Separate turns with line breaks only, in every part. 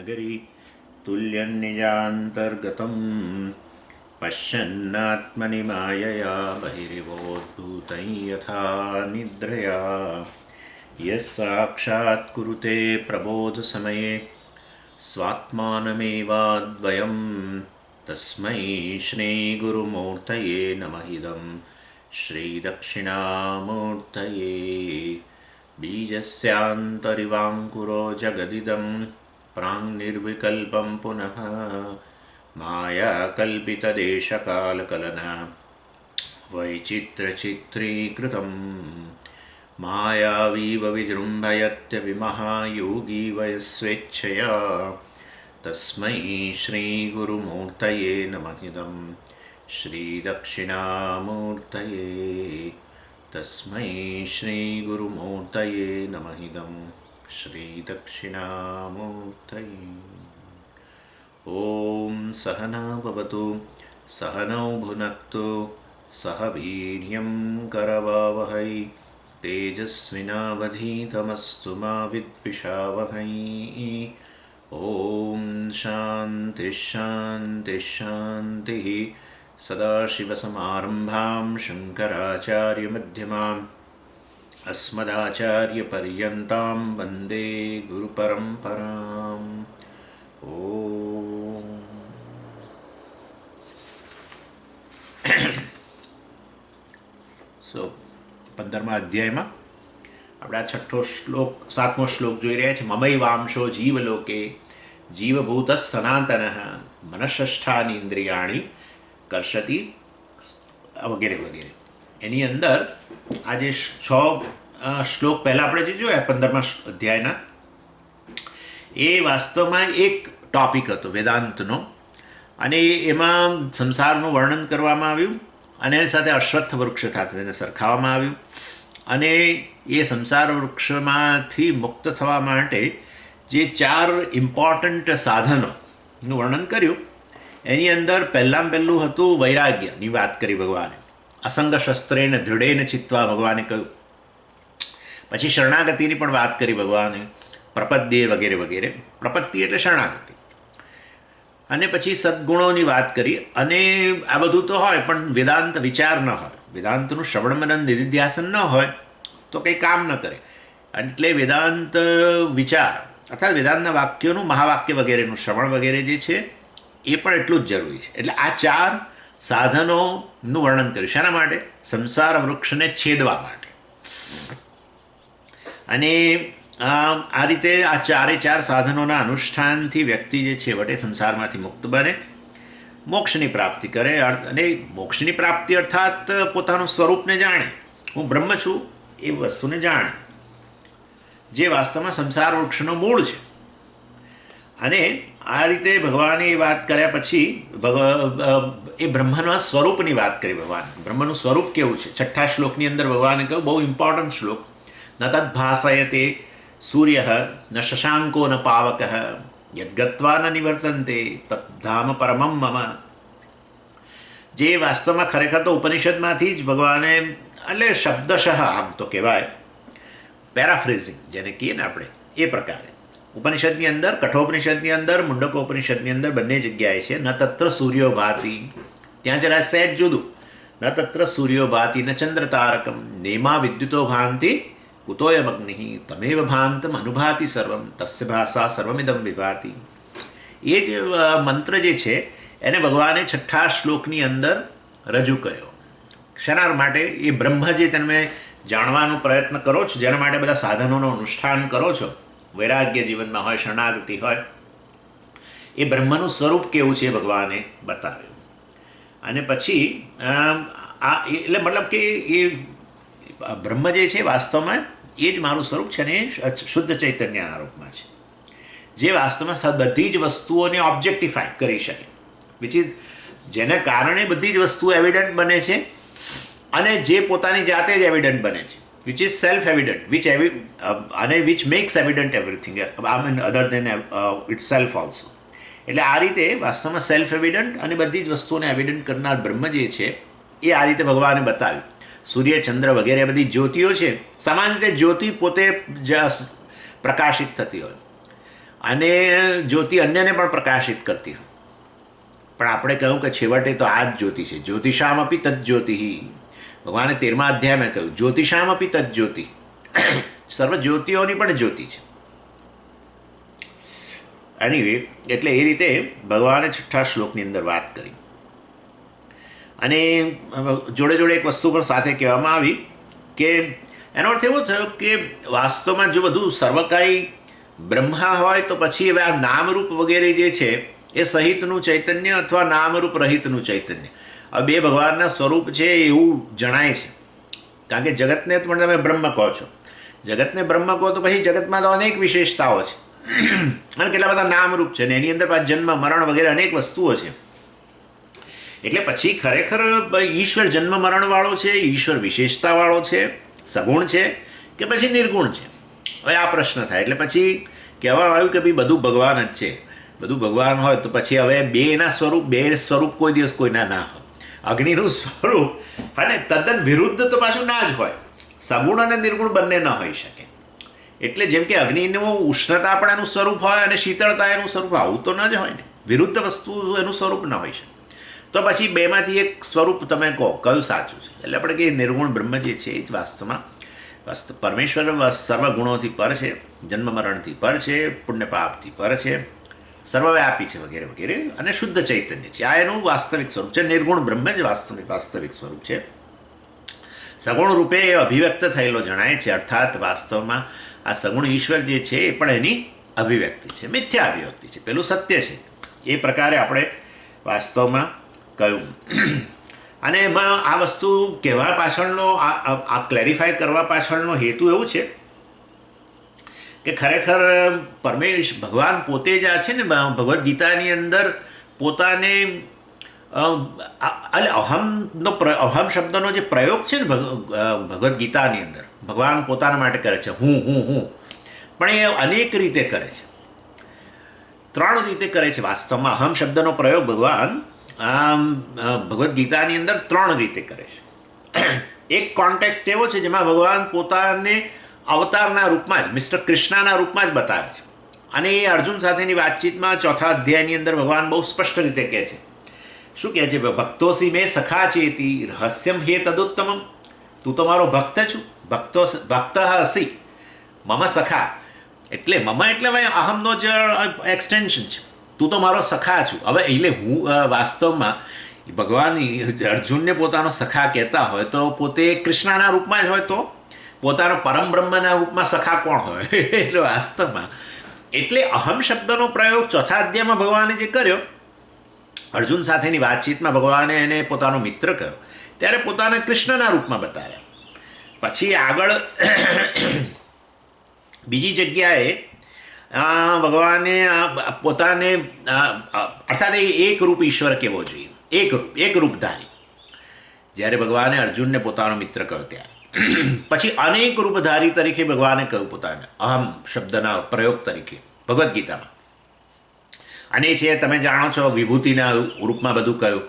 नगरी तुल्यन्निजान्तर्गतं पश्यन्नात्मनि मायया बहिरिवोद्भूतं यथा निद्रया यः साक्षात् कुरुते प्रबोधसमये स्वात्मानमेवाद्वयं तस्मै श्रीगुरुमूर्तये नमः इदं श्रीदक्षिणामूर्तये बीजस्यान्तरिवाङ्कुरो जगदिदं प्राङ्निर्विकल्पं पुनः मायाकल्पितदेशकालकलना वैचित्र्यचित्रीकृतं मायावीव विजृम्भयत्यविमहायोगी वयस्वेच्छया तस्मै श्रीगुरुमूर्तये नमः इदं श्रीदक्षिणामूर्तये तस्मै श्रीगुरुमूर्तये नमः इदं श्रीदक्षिणामूर्तये। ॐ सहना भवतु सहनौ भुनक्तु सह वीर्यं करवावहै तेजस्विनावधीतमस्तु मा विद्विषावहै। ॐ शान्तिः शान्तिः शान्तिः। सदाशिवसमारम्भां शङ्कराचार्यमध्यमाम् अस्मदाचार्यपर्यन्तां वन्दे गुरुपरम्पराम्। સો 15મા અધ્યાયમાં આપણે આ છઠ્ઠો શ્લોક 7મો શ્લોક જોઈ રહ્યા છીએ. મમૈવાંશો જીવલોકે જીવભૂત સનાતન મનઃષ્ઠાની ઇન્દ્રિયાણી કર્ષતી વગેરે વગેરે. એની અંદર આ જે 6 શ્લોક પહેલાં આપણે જે જોયા 15મા અધ્યાયના, એ વાસ્તવમાં એક ટોપિક હતો વેદાંતનો, અને એમાં સંસારનું વર્ણન કરવામાં આવ્યું અને એની સાથે અશ્વત્થ વૃક્ષ સાથે તેને સરખાવવામાં આવ્યું. અને એ સંસાર વૃક્ષમાંથી મુક્ત થવા માટે જે 4 ઇમ્પોર્ટન્ટ સાધનોનું વર્ણન કર્યું, એની અંદર પહેલું હતું વૈરાગ્યની વાત કરી ભગવાને. અસંગ શસ્ત્રેને દૃઢેન ચિત્વા ભગવાને કહ્યું. પછી શરણાગતિની પણ વાત કરી ભગવાને, પ્રપદ્યે વગેરે વગેરે. પ્રપત્તિ એટલે શરણાગતિ. અને પછી સદ્ગુણોની વાત કરી. અને આ બધું તો હોય, પણ વેદાંત વિચાર ન હોય, વેદાંતનું શ્રવણ મનન નિધિધ્યાસન ન હોય તો કંઈ કામ ન કરે. એટલે વેદાંત વિચાર અર્થાત વેદાંતના વાક્યોનું, મહાવાક્ય વગેરેનું શ્રવણ વગેરે જે છે એ પણ એટલું જ જરૂરી છે. એટલે આ 4 સાધનોનું વર્ણન કર્યું. શાના માટે? સંસાર વૃક્ષને છેદવા માટે. અને આ રીતે આ 4 સાધનોના અનુષ્ઠાનથી વ્યક્તિ જે છે વટે સંસારમાંથી મુક્ત બને, મોક્ષની પ્રાપ્તિ કરે. અને મોક્ષની પ્રાપ્તિ અર્થાત પોતાનું સ્વરૂપને જાણે, હું બ્રહ્મ છું એ વસ્તુને જાણે, જે વાસ્તવમાં સંસાર વૃક્ષનો મૂળ છે. અને આ રીતે ભગવાને એ વાત કર્યા પછી એ બ્રહ્મના સ્વરૂપની વાત કરી ભગવાને. બ્રહ્મનું સ્વરૂપ કેવું છે? 6ઠ્ઠા શ્લોકની અંદર ભગવાને કહ્યું, બહુ ઇમ્પોર્ટન્ટ શ્લોક, ન તદ્ભાસયતે સૂર્ય ન શશાંકો ન પાવક યદ્ગત્વા ન નિવર્તન્તે તદ્ધામ પરમમ મમ. જે વાસ્તવમાં ખરેખર તો ઉપનિષદમાંથી જ ભગવાને, એટલે શબ્દશઃ આમ તો કહેવાય, પેરાફ્રેઝિંગ જેને કહીએ ને આપણે, એ પ્રકારે ઉપનિષદની અંદર, કઠોપનિષદની અંદર, મુંડકોપનિષદની અંદર બંને જગ્યાએ છે. ન તત્ર સૂર્યો ભાતિ, ત્યાં જરા સહેજ જુદું, ન તત્ર સૂર્યો ભાતિ ન ચંદ્ર તારકમ નેમા વિદ્યુતો ભાંતિ કુતોયમગ્નિ તમેવ ભાંતમ અનુભાતિ સર્વમ તસ્ય ભાષા સર્વમિદમ વિભાતિ. એ જ મંત્ર જે છે એને ભગવાને 6ઠ્ઠા શ્લોકની અંદર રજૂ કર્યો. શેના માટે? એ બ્રહ્મ જે તમે જાણવાનો પ્રયત્ન કરો છો, જેના માટે બધા સાધનોનું અનુષ્ઠાન કરો છો, વૈરાગ્ય જીવનમાં હોય, શરણાગતિ હોય, એ બ્રહ્મનું સ્વરૂપ કેવું છે ભગવાને બતાવ્યું. અને પછી આ એટલે મતલબ કે એ બ્રહ્મ જે છે વાસ્તવમાં એ જ મારું સ્વરૂપ છે, અને એ શુદ્ધ ચૈતન્યના રૂપમાં છે, જે વાસ્તવમાં બધી જ વસ્તુઓને ઓબ્જેક્ટિફાઈ કરી શકે, વિચ ઇઝ જેને કારણે બધી જ વસ્તુઓ એવિડન્ટ બને છે, અને જે પોતાની જાતે જ એવિડન્ટ બને છે, which is self-evident, which makes evident everything, I mean other than itself also. એટલે આ રીતે વાસ્તવમાં સેલ્ફ એવિડન્ટ અને બધી જ વસ્તુઓને એવિડન્ટ કરનાર બ્રહ્મ જે છે એ આ રીતે ભગવાને બતાવ્યું. સૂર્ય, ચંદ્ર વગેરે બધી જ્યોતિઓ છે, સામાન્ય રીતે જ્યોતિ પોતે જ પ્રકાશિત થતી હોય, અને જ્યોતિ અન્યને પણ પ્રકાશિત કરતી હોય. પણ આપણે કહ્યું કે છેવટે તો આ જ જ્યોતિ છે. જ્યોતિષામ અપી તજ્જ્યોતિ. ભગવાને 13મા અધ્યાયમાં કહ્યું જ્યોતિષામ અપી તજ્જ્યોતિ. સર્વ જ્યોતિઓની પણ જ્યોતિ છે. એનીવે, એટલે એ રીતે ભગવાને 6ઠ્ઠા શ્લોકની અંદર વાત કરી. અને જોડે જોડે એક વસ્તુ પણ સાથે કહેવામાં આવી કે એનો અર્થ એવો થયો કે વાસ્તવમાં જો બધું સર્વકાય બ્રહ્મા હોય તો પછી હવે આ નામરૂપ વગેરે જે છે એ સહિતનું ચૈતન્ય અથવા નામરૂપ રહિતનું ચૈતન્ય, આ બે ભગવાનના સ્વરૂપ છે એવું જણાય છે. કારણ કે જગતને પણ તમે બ્રહ્મ કહો છો, જગતને બ્રહ્મ કહો તો પછી જગતમાં તો અનેક વિશેષતાઓ છે અને કેટલા બધા નામરૂપ છે ને એની અંદર પાછું જન્મ મરણ વગેરે અનેક વસ્તુઓ છે. એટલે પછી ખરેખર ઈશ્વર જન્મ મરણવાળો છે, ઈશ્વર વિશેષતાવાળો છે, સગુણ છે કે પછી નિર્ગુણ છે? હવે આ પ્રશ્ન થાય. એટલે પછી કહેવામાં આવ્યું કે ભાઈ બધું ભગવાન જ છે. બધું ભગવાન હોય તો પછી હવે બે સ્વરૂપ કોઈ દિવસ કોઈના ના હોય. અગ્નિનું સ્વરૂપ અને તદ્દન વિરુદ્ધ તો પાછું ના જ હોય. સગુણ અને નિર્ગુણ બંને ન હોઈ શકે. એટલે જેમ કે અગ્નિનું ઉષ્ણતા પણ એનું સ્વરૂપ હોય અને શીતળતા એનું સ્વરૂપ, આવું તો ન જ હોય ને. વિરુદ્ધ વસ્તુ એનું સ્વરૂપ ન હોઈ શકે. તો પછી બેમાંથી એક સ્વરૂપ તમે કહો કયું સાચું છે? એટલે આપણે કે નિર્ગુણ બ્રહ્મ જે છે એ જ વાસ્તવમાં પરમેશ્વર સર્વગુણોથી પર છે, જન્મ મરણથી પર છે, પુણ્ય પાપથી પર છે, સર્વવ્યાપી છે વગેરે વગેરે, અને શુદ્ધ ચૈતન્ય છે. આ એનું વાસ્તવિક સ્વરૂપ છે. નિર્ગુણ બ્રહ્મ જ વાસ્તવિક સ્વરૂપ છે. સગુણ રૂપે એ અભિવ્યક્ત થયેલો જણાય છે. અર્થાત વાસ્તવમાં આ સગુણ ઈશ્વર જે છે એ પણ એની અભિવ્યક્તિ છે, મિથ્યા અભિવ્યક્તિ છે. પેલું સત્ય છે. એ પ્રકારે આપણે વાસ્તવમાં કહ્યું. અને એમાં આ વસ્તુ કહેવા પાછળનો આ ક્લેરિફાય કરવા પાછળનો હેતુ એવું છે કે ખરેખર ભગવાન પોતે જ આ છે ને ભગવદ્ ગીતાની અંદર પોતાને અહમ શબ્દનો જે પ્રયોગ છે ને ભગવદ્ ગીતાની અંદર ભગવાન પોતાના માટે કરે છે, હું. પણ એ અનેક રીતે કરે છે, 3 રીતે કરે છે. વાસ્તવમાં અહમ શબ્દનો પ્રયોગ ભગવાન ભગવદ્ ગીતાની અંદર 3 રીતે કરે છે. એક કોન્ટેક્સ્ટ એવો છે જેમાં ભગવાન પોતાને અવતારના રૂપમાં જ, મિસ્ટર કૃષ્ણના રૂપમાં જ બતાવે છે. અને એ અર્જુન સાથેની વાતચીતમાં 4થા અધ્યાયની અંદર ભગવાન બહુ સ્પષ્ટ રીતે કહે છે. શું કહે છે? ભક્તોસી મેં સખા ચેતી રહસ્યમ હે તદુત્તમમ. તું તો મારો ભક્ત છું, ભક્ત હસી મમ સખા. એટલે મમ એટલે ભાઈ અહમનો જ એક્સટેન્શન છે. તું તો મારો સખા છું. હવે એટલે હું વાસ્તવમાં ભગવાન અર્જુનને પોતાનો સખા કહેતા હોય તો પોતે કૃષ્ણના રૂપમાં જ હોય તો પોતાના પરમ બ્રહ્મના રૂપમાં સખા કોણ હોય? એટલે વાસ્તવમાં એટલે અહમ શબ્દનો પ્રયોગ 4થા અધ્યાયમાં ભગવાને જે કર્યો, અર્જુન સાથેની વાતચીતમાં ભગવાને એને પોતાનો મિત્ર કહ્યો ત્યારે પોતાના કૃષ્ણના રૂપમાં બતાવ્યા. પછી આગળ બીજી જગ્યાએ ભગવાને પોતાને અર્થાત એક રૂપ ઈશ્વર કહેવો જોઈએ, એક રૂપધારી. જ્યારે ભગવાને અર્જુનને પોતાનો મિત્ર કહ્યો ત્યારે પછી અનેક રૂપધારી તરીકે ભગવાને કહ્યું પોતાને અહમ શબ્દના પ્રયોગ તરીકે ભગવદ્ ગીતામાં. અને છે તમે જાણો છો વિભૂતિના રૂપમાં બધું કહ્યું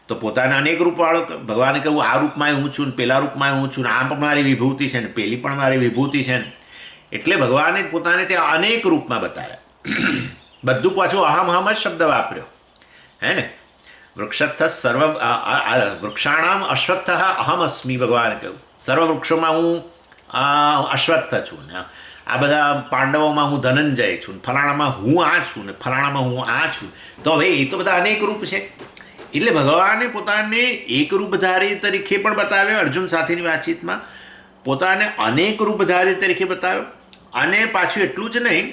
તો પોતાના અનેક રૂપવાળો ભગવાને કહ્યું આ રૂપમાં હું છું ને પેલા રૂપમાં હું છું ને આ પણ મારી વિભૂતિ છે ને પેલી પણ મારી વિભૂતિ છે ને. એટલે ભગવાને પોતાને ત્યાં અનેક રૂપમાં બતાવ્યા. બધું પાછું અહમ અહમ જ શબ્દ વાપર્યો, હે ને? વૃક્ષાણામ અશ્વત્થ અહમ અસ્મી ભગવાને કહ્યું. સર્વ વૃક્ષોમાં હું અશ્વત્થ છું ને આ બધા પાંડવોમાં હું ધનંજય છું ને ફલાણામાં હું આ છું ને ફલાણામાં હું આ છું. તો હવે એ તો બધા અનેક રૂપ છે. એટલે ભગવાને પોતાને એક રૂપધારી તરીકે પણ બતાવ્યો. અર્જુન સાથેની વાતચીતમાં પોતાને અનેક રૂપધારી તરીકે બતાવ્યો. અને પાછું એટલું જ નહીં,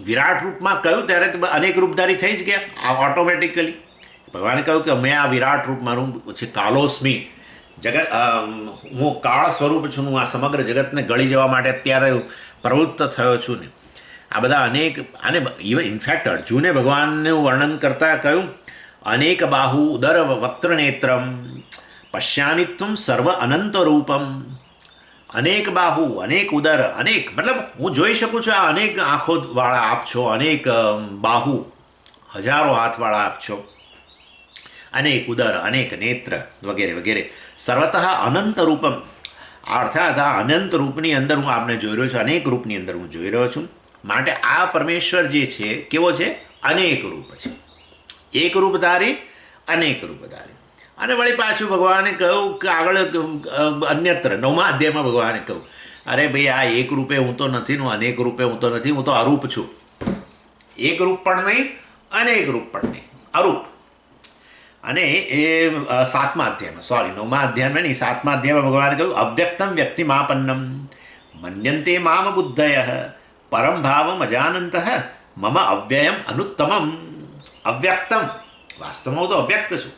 વિરાટ રૂપમાં કહ્યું ત્યારે તો અનેક રૂપધારી થઈ જ ગયા ઓટોમેટિકલી. ભગવાને કહ્યું કે મેં આ વિરાટ રૂપ મારું છે કાલોસ્મી, જગત હું કાળ સ્વરૂપ છું, હું આ સમગ્ર જગતને ગળી જવા માટે અત્યારે પ્રવૃત્ત થયો છું ને. આ બધા અનેક, અને ઇનફેક્ટ અર્જુને ભગવાનનું વર્ણન કરતાં કહ્યું અનેક બાહુ ઉદર વક્ત્ર નેત્રમ પશ્યામિ ત્વમ સર્વ અનંત રૂપમ. અનેક બાહુ, અનેક ઉદર, અનેક મતલબ હું જોઈ શકું છું આ અનેક આંખોવાળા આપ છો, અનેક બાહુ, હજારો હાથવાળા આપ છો, અનેક ઉદર, અનેક નેત્ર વગેરે વગેરે. સર્વતઃ અનંત રૂપમ અર્થાત આ અનંત રૂપની અંદર હું આપને જોઈ રહ્યો છું, અનેક રૂપની અંદર હું જોઈ રહ્યો છું. માટે આ પરમેશ્વર જે છે કેવો છે? અનેક રૂપ છે. એક રૂપધારી, અનેક રૂપધારી. અને વળી પાછું ભગવાને કહ્યું કે આગળ અન્યત્ર 9મા અધ્યાયમાં ભગવાને કહ્યું, અરે ભાઈ, આ એક રૂપે હું તો નથી, હું અનેક રૂપે હું તો નથી, હું તો અરૂપ છું. એક રૂપ પણ નહીં, અનેક રૂપ પણ નહીં, અરૂપ. અને એ 7મા અધ્યાયમાં, સોરી 9મા અધ્યાયમાં નહીં, 7મા અધ્યાયમાં ભગવાને કહ્યું, અવ્યક્તમ વ્યક્તિમાપન્નમ મન્યન્તે મામ બુદ્ધય પરમ ભાવમ અજાનંત મમ અવ્યયમ અનુત્તમમ. અવ્યક્તમ, વાસ્તવમાં હું તો અવ્યક્ત છું.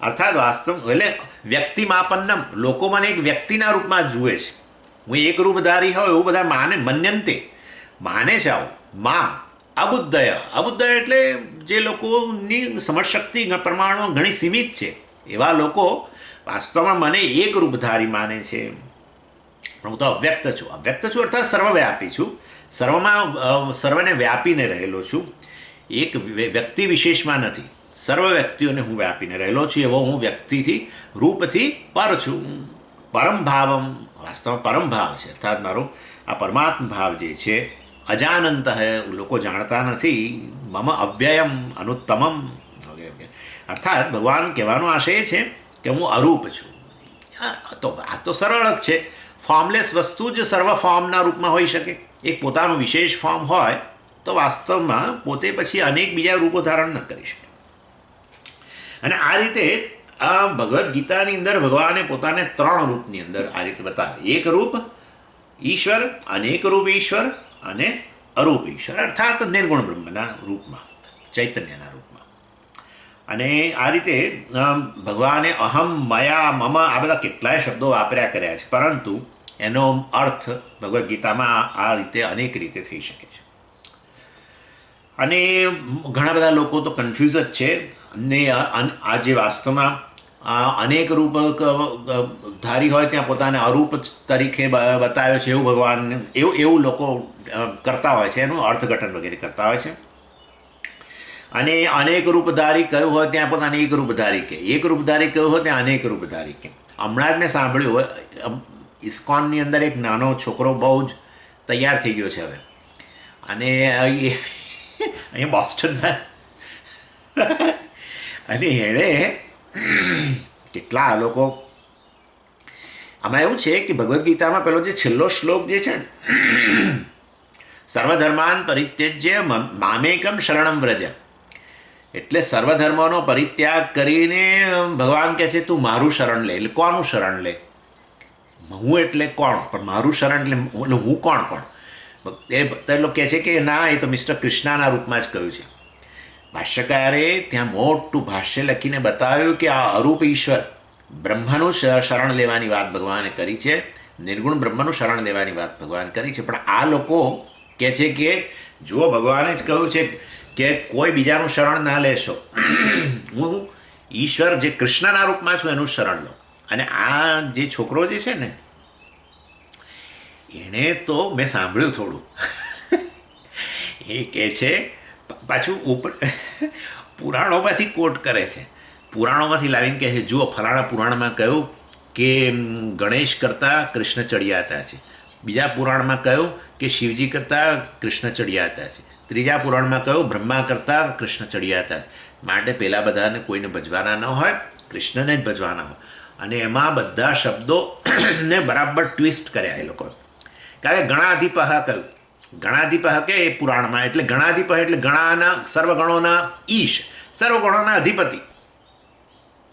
અર્થાત વાસ્તવ એટલે વ્યક્તિમાપન્નમ, લોકો મને એક વ્યક્તિના રૂપમાં જ જુએ છે. હું એક રૂપધારી હોય એવું બધા મન્યંતે માને છે. આવું મામ અબુદ્ધય. અબુદ્ધય એટલે જે લોકોની સમજશક્તિ પ્રમાણમાં ઘણી સીમિત છે, એવા લોકો વાસ્તવમાં મને એક રૂપધારી માને છે. પણ હું તો અવ્યક્ત છું. અવ્યક્ત છું અર્થાત સર્વવ્યાપી છું. સર્વને વ્યાપીને રહેલો છું. એક વ્યક્તિ વિશેષમાં નથી, સર્વ વ્યક્તિઓને હું વ્યાપીને રહેલો છું. એવો હું વ્યક્તિથી, રૂપથી પર છું. પરમ ભાવમ, વાસ્તવમાં પરમ ભાવ છે. અર્થાત મારો આ પરમાત્મા ભાવ જે છે, અજાનંત લોકો જાણતા નથી. મમ અવ્યયમ અનુત્તમમ વગેરે. અર્થાત ભગવાન કહેવાનો આશય એ છે કે હું અરૂપ છું. આ તો સરળ જ છે. ફોર્મલેસ વસ્તુ જ સર્વ ફોર્મના રૂપમાં હોઈ શકે. એક પોતાનું વિશેષ ફોર્મ હોય તો વાસ્તવમાં પોતે પછી અનેક બીજા રૂપો ધારણ ન કરી શકે. અને આ રીતે આ ભગવદ્ ગીતાની અંદર ભગવાને પોતાને 3 રૂપની અંદર આ રીતે બતાવે. એક રૂપ ઈશ્વર, અનેક રૂપ ઈશ્વર અને અરૂપ ઈશ્વર, અર્થાત નિર્ગુણ બ્રહ્મના રૂપમાં, ચૈતન્યના રૂપમાં. અને આ રીતે ભગવાને અહમ, મયા, મમ આ બધા કેટલાય શબ્દો વાપર્યા કર્યા છે, પરંતુ એનો અર્થ ભગવદ્ ગીતામાં આ રીતે અનેક રીતે થઈ શકે છે. અને ઘણા બધા લોકો તો કન્ફ્યુઝ જ છે. ને આ જે વાસ્તવમાં અનેક રૂપ ધારી હોય ત્યાં પોતાને અરૂપ તરીકે બતાવ્યો છે એવું ભગવાન, એવું લોકો કરતા હોય છે, એનું અર્થઘટન વગેરે કરતા હોય છે. અને અનેક રૂપધારી કહ્યું હોય ત્યાં પોતાને એક રૂપધારી કે, એક રૂપધારી કહ્યું હોય ત્યાં અનેક રૂપધારી કે. હમણાં જ મેં સાંભળ્યું હોય, ઇસ્કોનની અંદર એક નાનો છોકરો બહુ જ તૈયાર થઈ ગયો છે હવે. અને અહીંયા બોસ્ટનમાં અને એણે કેટલા લોકો, આમાં એવું છે કે ભગવદ્ ગીતામાં પેલો જે છેલ્લો શ્લોક જે છે ને, સર્વધર્માન પરિત્યજ્ય મામેકમ શરણમ વ્રજ, એટલે સર્વધર્મનો પરિત્યાગ કરીને ભગવાન કહે છે તું મારું શરણ લે. એટલે કોનું શરણ લે? હું એટલે કોણ? પણ મારું શરણ એટલે હું કોણ? પણ એ લોકો કહે છે કે ના, એ તો મિસ્ટર કૃષ્ણના રૂપમાં જ કહ્યું છે. ભાષ્યકારે ત્યાં મોટું ભાષ્ય લખીને બતાવ્યું કે આ અરૂપ ઈશ્વર બ્રહ્મનું શરણ લેવાની વાત ભગવાને કરી છે, નિર્ગુણ બ્રહ્મનું શરણ લેવાની વાત ભગવાન કરી છે. પણ આ લોકો કહે છે કે જો ભગવાને જ કહ્યું છે કે કોઈ બીજાનું શરણ ના લેશો, હું ઈશ્વર જે કૃષ્ણના રૂપમાં છું એનું શરણ લો. અને આ જે છોકરો જે છે ને, એણે તો મેં સાંભળ્યું થોડું, એ કહે છે પાછું ઉપર પુરાણોમાંથી કોટ કરે છે. પુરાણોમાંથી લાવીને કહે છે જુઓ ફલાણા પુરાણમાં કહ્યું કે ગણેશ કરતાં કૃષ્ણ ચડિયાતા છે, બીજા પુરાણમાં કહ્યું કે શિવજી કરતાં કૃષ્ણ ચડિયાતા છે, ત્રીજા પુરાણમાં કહ્યું બ્રહ્મા કરતાં કૃષ્ણ ચડિયાતા છે. માટે પહેલાં બધાને કોઈને ભજવાના ન હોય, કૃષ્ણને જ ભજવાના હોય. અને એમાં બધા શબ્દોને બરાબર ટ્વિસ્ટ કર્યા એ લોકોએ. કારણ કે ગણાધિપહ કહ્યું, ગણાધિપહ કે એ પુરાણમાં, એટલે ગણાધિપહ એટલે ગણાના, સર્વગણોના ઈશ, સર્વગણોના અધિપતિ.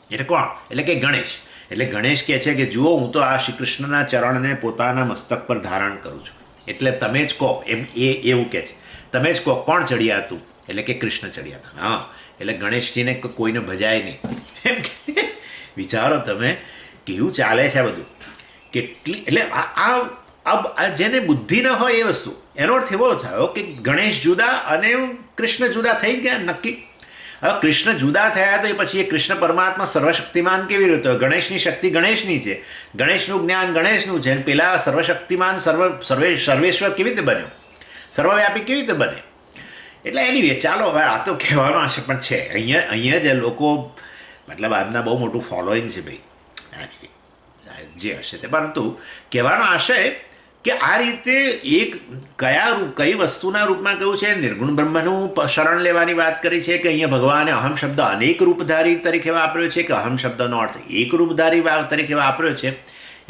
એટલે કોણ? એટલે કે ગણેશ. એટલે ગણેશ કહે છે કે જુઓ હું તો આ શ્રી કૃષ્ણના ચરણને પોતાના મસ્તક પર ધારણ કરું છું, એટલે તમે જ કહો. એમ એ એવું કહે છે, તમે જ કહો કોણ ચડિયાતું? એટલે કે કૃષ્ણ ચડિયાતા. હા, એટલે ગણેશજીને કોઈને ભજાય નહીં. એમ કે વિચારો તમે કેવું ચાલે છે આ બધું. કેટલી એટલે આ જેને બુદ્ધિ ન હોય એ વસ્તુ, એનો અર્થ એવો થયો કે ગણેશ જુદા અને કૃષ્ણ જુદા થઈ ગયા નક્કી. હવે કૃષ્ણ જુદા થયા તો એ પછી એ કૃષ્ણ પરમાત્મા સર્વશક્તિમાન કેવી રીતે હોય? ગણેશની શક્તિ ગણેશની છે, ગણેશનું જ્ઞાન ગણેશનું છે, અને પેલા સર્વશક્તિમાન સર્વેશ્વર કેવી રીતે બન્યો? સર્વવ્યાપી કેવી રીતે બને? એટલે એની વે ચાલો હવે આ તો કહેવાનો હશે, પણ છે અહીંયા જ લોકો, મતલબ આજના બહુ મોટું ફોલોઈંગ છે ભાઈ જે હશે તે. પરંતુ કહેવાનો આશય કે આ રીતે એક કઈ વસ્તુના રૂપમાં કહ્યું છે, નિર્ગુણ બ્રહ્મનું શરણ લેવાની વાત કરી છે કે અહીંયા ભગવાને અહમ શબ્દ અનેક રૂપધારી તરીકે વાપર્યો છે કે અહમ શબ્દનો અર્થ એક રૂપધારી તરીકે વાપર્યો છે.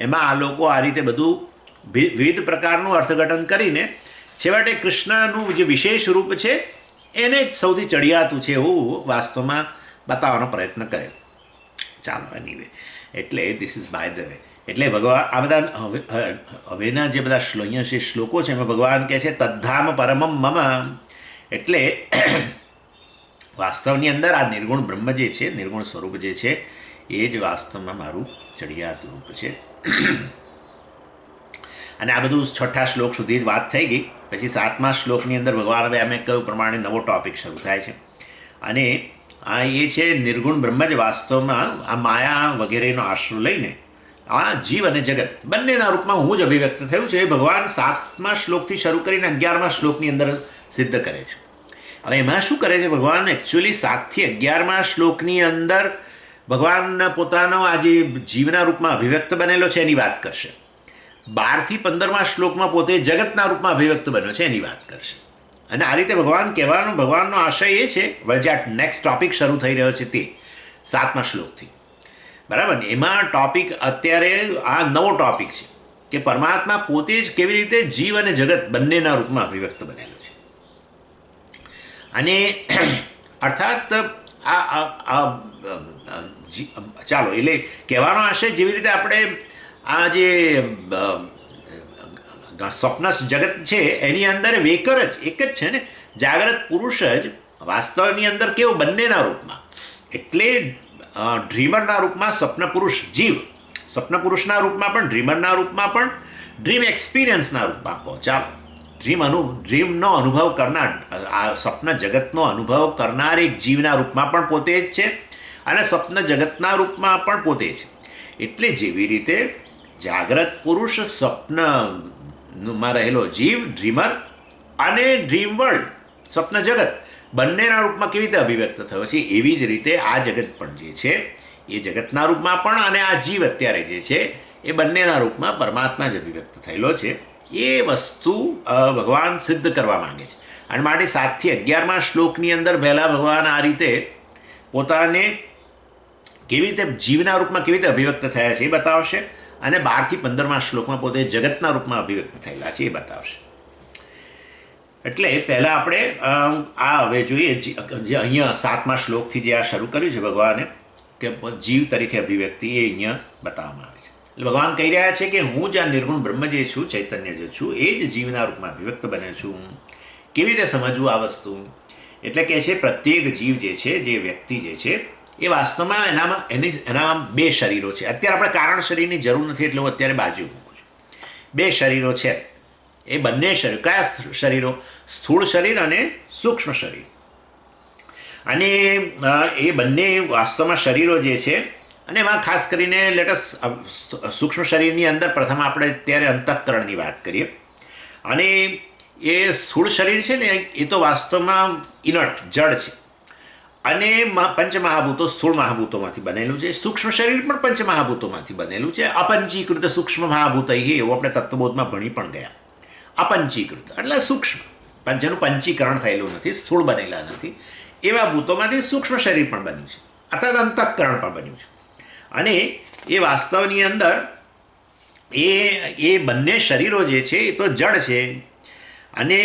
એમાં આ લોકો આ રીતે બધું વિવિધ પ્રકારનું અર્થઘટન કરીને છેવટે કૃષ્ણનું જે વિશેષ રૂપ છે એને જ સૌથી ચડિયાતું છે એવું વાસ્તવમાં બતાવવાનો પ્રયત્ન કરે. ચાલો એનીવે, એટલે this is by the way. એટલે ભગવાન આ બધા હવેના જે બધા અહીંયા જે શ્લોકો છે એમાં ભગવાન કહે છે તદ્ધામ પરમમ મમ. એટલે વાસ્તવની અંદર આ નિર્ગુણ બ્રહ્મ જે છે, નિર્ગુણ સ્વરૂપ જે છે, એ જ વાસ્તવમાં મારું ચડિયાતું રૂપ છે. અને આ બધું 6થા શ્લોક સુધી જ વાત થઈ ગઈ. પછી 7મા શ્લોકની અંદર ભગવાન હવે અમે કહ્યું પ્રમાણે નવો ટૉપિક શરૂ થાય છે. અને આ એ છે નિર્ગુણ બ્રહ્મ જ વાસ્તવમાં આ માયા વગેરેનો આશરો લઈને આ જીવ અને જગત બંનેના રૂપમાં હું જ અભિવ્યક્ત થયું છે એ ભગવાન 7મા શ્લોકથી શરૂ કરીને 11મા શ્લોકની અંદર સિદ્ધ કરે છે. હવે એમાં શું કરે છે ભગવાન? એકચ્યુઅલી 7થી 11મા શ્લોકની અંદર ભગવાન પોતાનો આ જે જીવના રૂપમાં અભિવ્યક્ત બનેલો છે એની વાત કરશે. 12થી 15મા શ્લોકમાં પોતે જગતના રૂપમાં અભિવ્યક્ત બન્યો છે એની વાત કરશે. અને આ રીતે ભગવાનનો આશય એ છે, જે નેક્સ્ટ ટોપિક શરૂ થઈ રહ્યો છે તે 7મા શ્લોકથી, બરાબર ને? એમાં ટોપિક અત્યારે આ નવો ટોપિક છે કે પરમાત્મા પોતે જ કેવી રીતે જીવ અને જગત બંનેના રૂપમાં અભિવ્યક્ત બનેલો છે. અને અર્થાત ચાલો એટલે કહેવાનો આશય જેવી રીતે આપણે આ જે સ્વપ્ન જગત છે એની અંદર વેકર જ એક જ છે ને, જાગ્રત પુરુષ જ વાસ્તવની અંદર કેવું બંનેના રૂપમાં, એટલે ડ્રીમરના રૂપમાં સ્વપ્ન પુરુષ જીવ, સ્વપ્ન પુરુષના રૂપમાં પણ ડ્રીમરના રૂપમાં પણ ડ્રીમ એક્સપિરિયન્સના રૂપમાં કહો ચાલો, ડ્રીમનો અનુભવ કરનાર, આ સ્વપ્ન જગતનો અનુભવ કરનાર એક જીવના રૂપમાં પણ પોતે જ છે અને સ્વપ્ન જગતના રૂપમાં પણ પોતે છે. એટલે જેવી રીતે જાગ્રત પુરુષ સ્વપ્નમાં રહેલો જીવ ડ્રીમર અને ડ્રીમ વર્લ્ડ સ્વપ્ન જગત બંનેના રૂપમાં કેવી રીતે અભિવ્યક્ત થયો છે, એવી જ રીતે આ જગત પણ જે છે એ જગતના રૂપમાં પણ અને આ જીવ અત્યારે જે છે એ બંનેના રૂપમાં પરમાત્મા જ અભિવ્યક્ત થયેલો છે. એ વસ્તુ ભગવાન સિદ્ધ કરવા માંગે છે. અને માટે 7થી 11મા શ્લોકની અંદર પહેલાં ભગવાન આ રીતે પોતાને કેવી રીતે જીવના રૂપમાં કેવી રીતે અભિવ્યક્ત થયા છે એ બતાવશે, અને 12થી 15મા શ્લોકમાં પોતે જગતના રૂપમાં અભિવ્યક્ત થયેલા છે એ બતાવશે. એટલે પહેલાં આપણે આ હવે જોઈએ જે અહીંયા 7મા શ્લોકથી જે આ શરૂ કર્યું છે ભગવાને કે જીવ તરીકે અભિવ્યક્તિ એ અહીંયા બતાવવામાં આવે છે. એટલે ભગવાન કહી રહ્યા છે કે હું જ આ નિર્ગુણ બ્રહ્મ જે છું, ચૈતન્ય જે છું, એ જ જીવના રૂપમાં અભિવ્યક્ત બને છું. કેવી રીતે સમજવું આ વસ્તુ? એટલે કહે છે પ્રત્યેક જીવ જે છે, જે વ્યક્તિ જે છે, એ વાસ્તવમાં એનામાં 2 શરીરો છે. અત્યારે આપણે કારણ શરીરની જરૂર નથી એટલે હું અત્યારે બાજુ મૂકું છું. 2 શરીરો છે. એ બંને શરીર કયા શરીરો? સ્થૂળ શરીર અને સૂક્ષ્મ શરીર. અને એ બંને વાસ્તવમાં શરીરો જે છે, અને એમાં ખાસ કરીને લેટસ સૂક્ષ્મ શરીરની અંદર પ્રથમ આપણે અત્યારે અંતઃકરણની વાત કરીએ. અને એ સ્થૂળ શરીર છે ને એ તો વાસ્તવમાં ઇનર્ટ જડ છે અને પંચમહાભૂતો સ્થૂળ મહાભૂતોમાંથી બનેલું છે. સૂક્ષ્મ શરીર પણ પંચમહાભૂતોમાંથી બનેલું છે. અપંચીકૃત સૂક્ષ્મ મહાભૂત એવું આપણે તત્વબોધમાં ભણી પણ ગયા. અપંચીકૃત એટલે સૂક્ષ્મ, પણ જેનું પંચીકરણ થયેલું નથી, સ્થૂળ બનેલા નથી, એવા ભૂતોમાંથી સૂક્ષ્મ શરીર પણ બન્યું છે, અર્થાત અંતઃકરણ પણ બન્યું છે. અને એ વાસ્તવની અંદર એ બંને શરીરો જે છે એ તો જડ છે. અને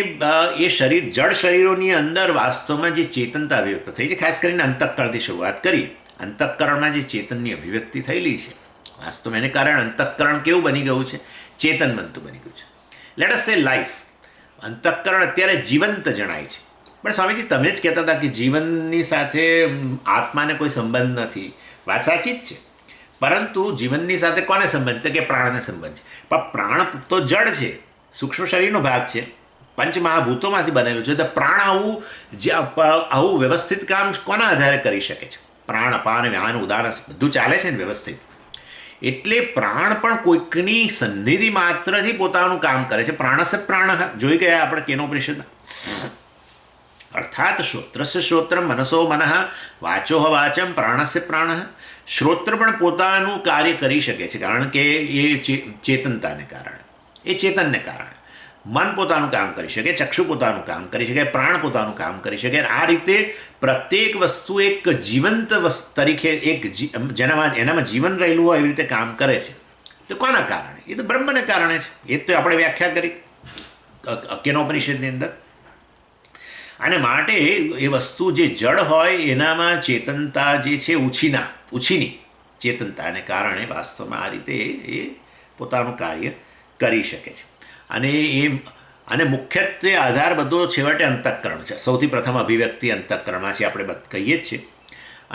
એ જડ શરીરોની અંદર વાસ્તવમાં જે ચેતનતા અભિવ્યક્ત થઈ છે, ખાસ કરીને અંતઃકરણથી શરૂઆત કરી. અંતઃકરણમાં જે ચેતનની અભિવ્યક્તિ થયેલી છે, વાસ્તવમાં એને કારણે અંતઃકરણ કેવું બની ગયું છે? ચેતન બનતું બની ગયું છે. લેટ અસ સે લાઈફ. અંતઃકરણ અત્યારે જીવંત જણાય છે, પણ સ્વામીજી તમે જ કહેતા હતા કે જીવનની સાથે આત્માને કોઈ સંબંધ નથી. વાત સાચી જ છે, પરંતુ જીવનની સાથે કોને સંબંધ છે? કે પ્રાણને સંબંધ છે. પણ પ્રાણ તો જડ છે, સૂક્ષ્મ શરીરનો ભાગ છે, પંચમહાભૂતોમાંથી બનેલું છે. તો પ્રાણ આવું વ્યવસ્થિત કામ કોના આધારે કરી શકે છે? પ્રાણ, અપાન, વ્યાન, ઉદાન બધું ચાલે છે ને વ્યવસ્થિત. એટલે પ્રાણ પણ કોઈકની સન્નિધિ માત્રથી પોતાનું કામ કરે છે. પ્રાણસ્ય પ્રાણ જોઈ ગયા આપણે કેનોપનિષદમાં. અર્થાત શ્રોત્રસ્ય શ્રોત્રમ, મનસો મનઃ, વાચોહ વાચમ, પ્રાણસ્ય પ્રાણ. શ્રોત્ર પણ પોતાનું કાર્ય કરી શકે છે કારણ કે એ ચેતનતાને કારણે. એ ચેતનને કારણે. મન પોતાનું કામ કરી શકે, ચક્ષુ પોતાનું કામ કરી શકે, પ્રાણ પોતાનું કામ કરી શકે. આ રીતે પ્રત્યેક વસ્તુ એક જીવંત તરીકે એનામાં જીવન રહેલું હોય એવી રીતે કામ કરે છે. તો કોના કારણે? એ તો બ્રહ્મને કારણે છે. એ તો આપણે વ્યાખ્યા કરી કેનોપનિષદની અંદર. અને માટે એ વસ્તુ જે જડ હોય એનામાં ચેતનતા જે છે ઉછીની ચેતનતાને કારણે વાસ્તવમાં આ રીતે એ પોતાનું કાર્ય કરી શકે છે. અને મુખ્યત્વે આધાર બધો છેવટે અંતઃકરણ છે. સૌથી પ્રથમ અભિવ્યક્તિ અંતઃકરણમાં છે, આપણે કહીએ જ છીએ.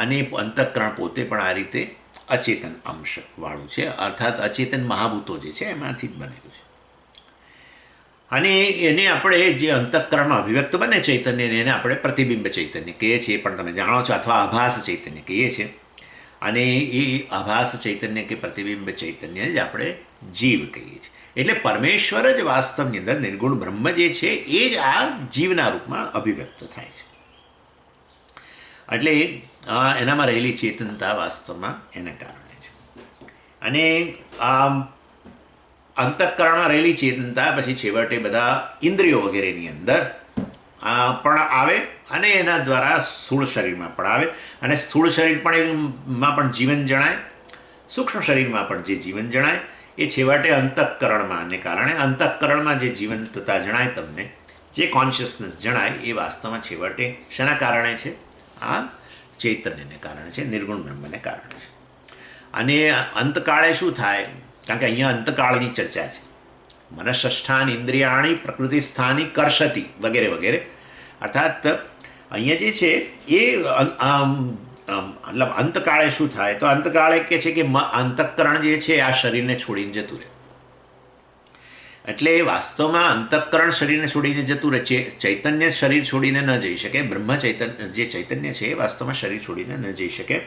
અને અંતઃકરણ પોતે પણ આ રીતે અચેતન અંશવાળું છે, અર્થાત અચેતન મહાભૂતો જે છે એમાંથી જ બનેલું છે. અને એને આપણે જે અંતઃકરણમાં અભિવ્યક્ત બને ચૈતન્યને એને આપણે પ્રતિબિંબ ચૈતન્ય કહીએ છીએ, પણ તમે જાણો છો, અથવા આભાસ ચૈતન્ય કહીએ છીએ. અને એ આભાસ ચૈતન્ય કે પ્રતિબિંબ ચૈતન્ય જ આપણે જીવ કહીએ છીએ. એટલે પરમેશ્વર જ વાસ્તવની અંદર નિર્ગુણ બ્રહ્મ જે છે એ જ આ જીવના રૂપમાં અભિવ્યક્ત થાય છે. એટલે એનામાં રહેલી ચેતનતા વાસ્તવમાં એના કારણે છે. અને આ અંતઃકરણમાં રહેલી ચેતનતા પછી છેવટે બધા ઇન્દ્રિયો વગેરેની અંદર પણ આવે અને એના દ્વારા સ્થૂળ શરીરમાં પણ આવે. અને સ્થૂળ શરીર માં પણ જીવન જણાય, સૂક્ષ્મ શરીરમાં પણ જે જીવન જણાય એ છેવટે અંતઃકરણમાંને કારણે અંતઃકરણમાં જે જીવંતતા જણાય તમને, જે કોન્શિયસનેસ જણાય એ વાસ્તવમાં છેવટે શેના કારણે છે? આ ચૈતન્યને કારણે છે, નિર્ગુણ બ્રહ્મને કારણે છે. અને અંતકાળે શું થાય? કારણ કે અહીંયા અંતકાળની ચર્ચા છે. મનઃષ્ઠાન ઇન્દ્રિયાણી પ્રકૃતિસ્થાની કર્ષતી વગેરે વગેરે. અર્થાત અહીંયા જે છે એ મતલબ અંતકાળે શું થાય? તો અંતકાળે કહે છે કે અંતઃકરણ જે છે આ શરીરને છોડીને જતું રહે. એટલે વાસ્તવમાં અંતઃકરણ શરીરને છોડીને જતું રહે છે. ચૈતન્ય શરીર છોડીને ન જઈ શકે. બ્રહ્મ ચૈતન્ય જે ચૈતન્ય છે એ વાસ્તવમાં શરીર છોડીને ન જઈ શકે.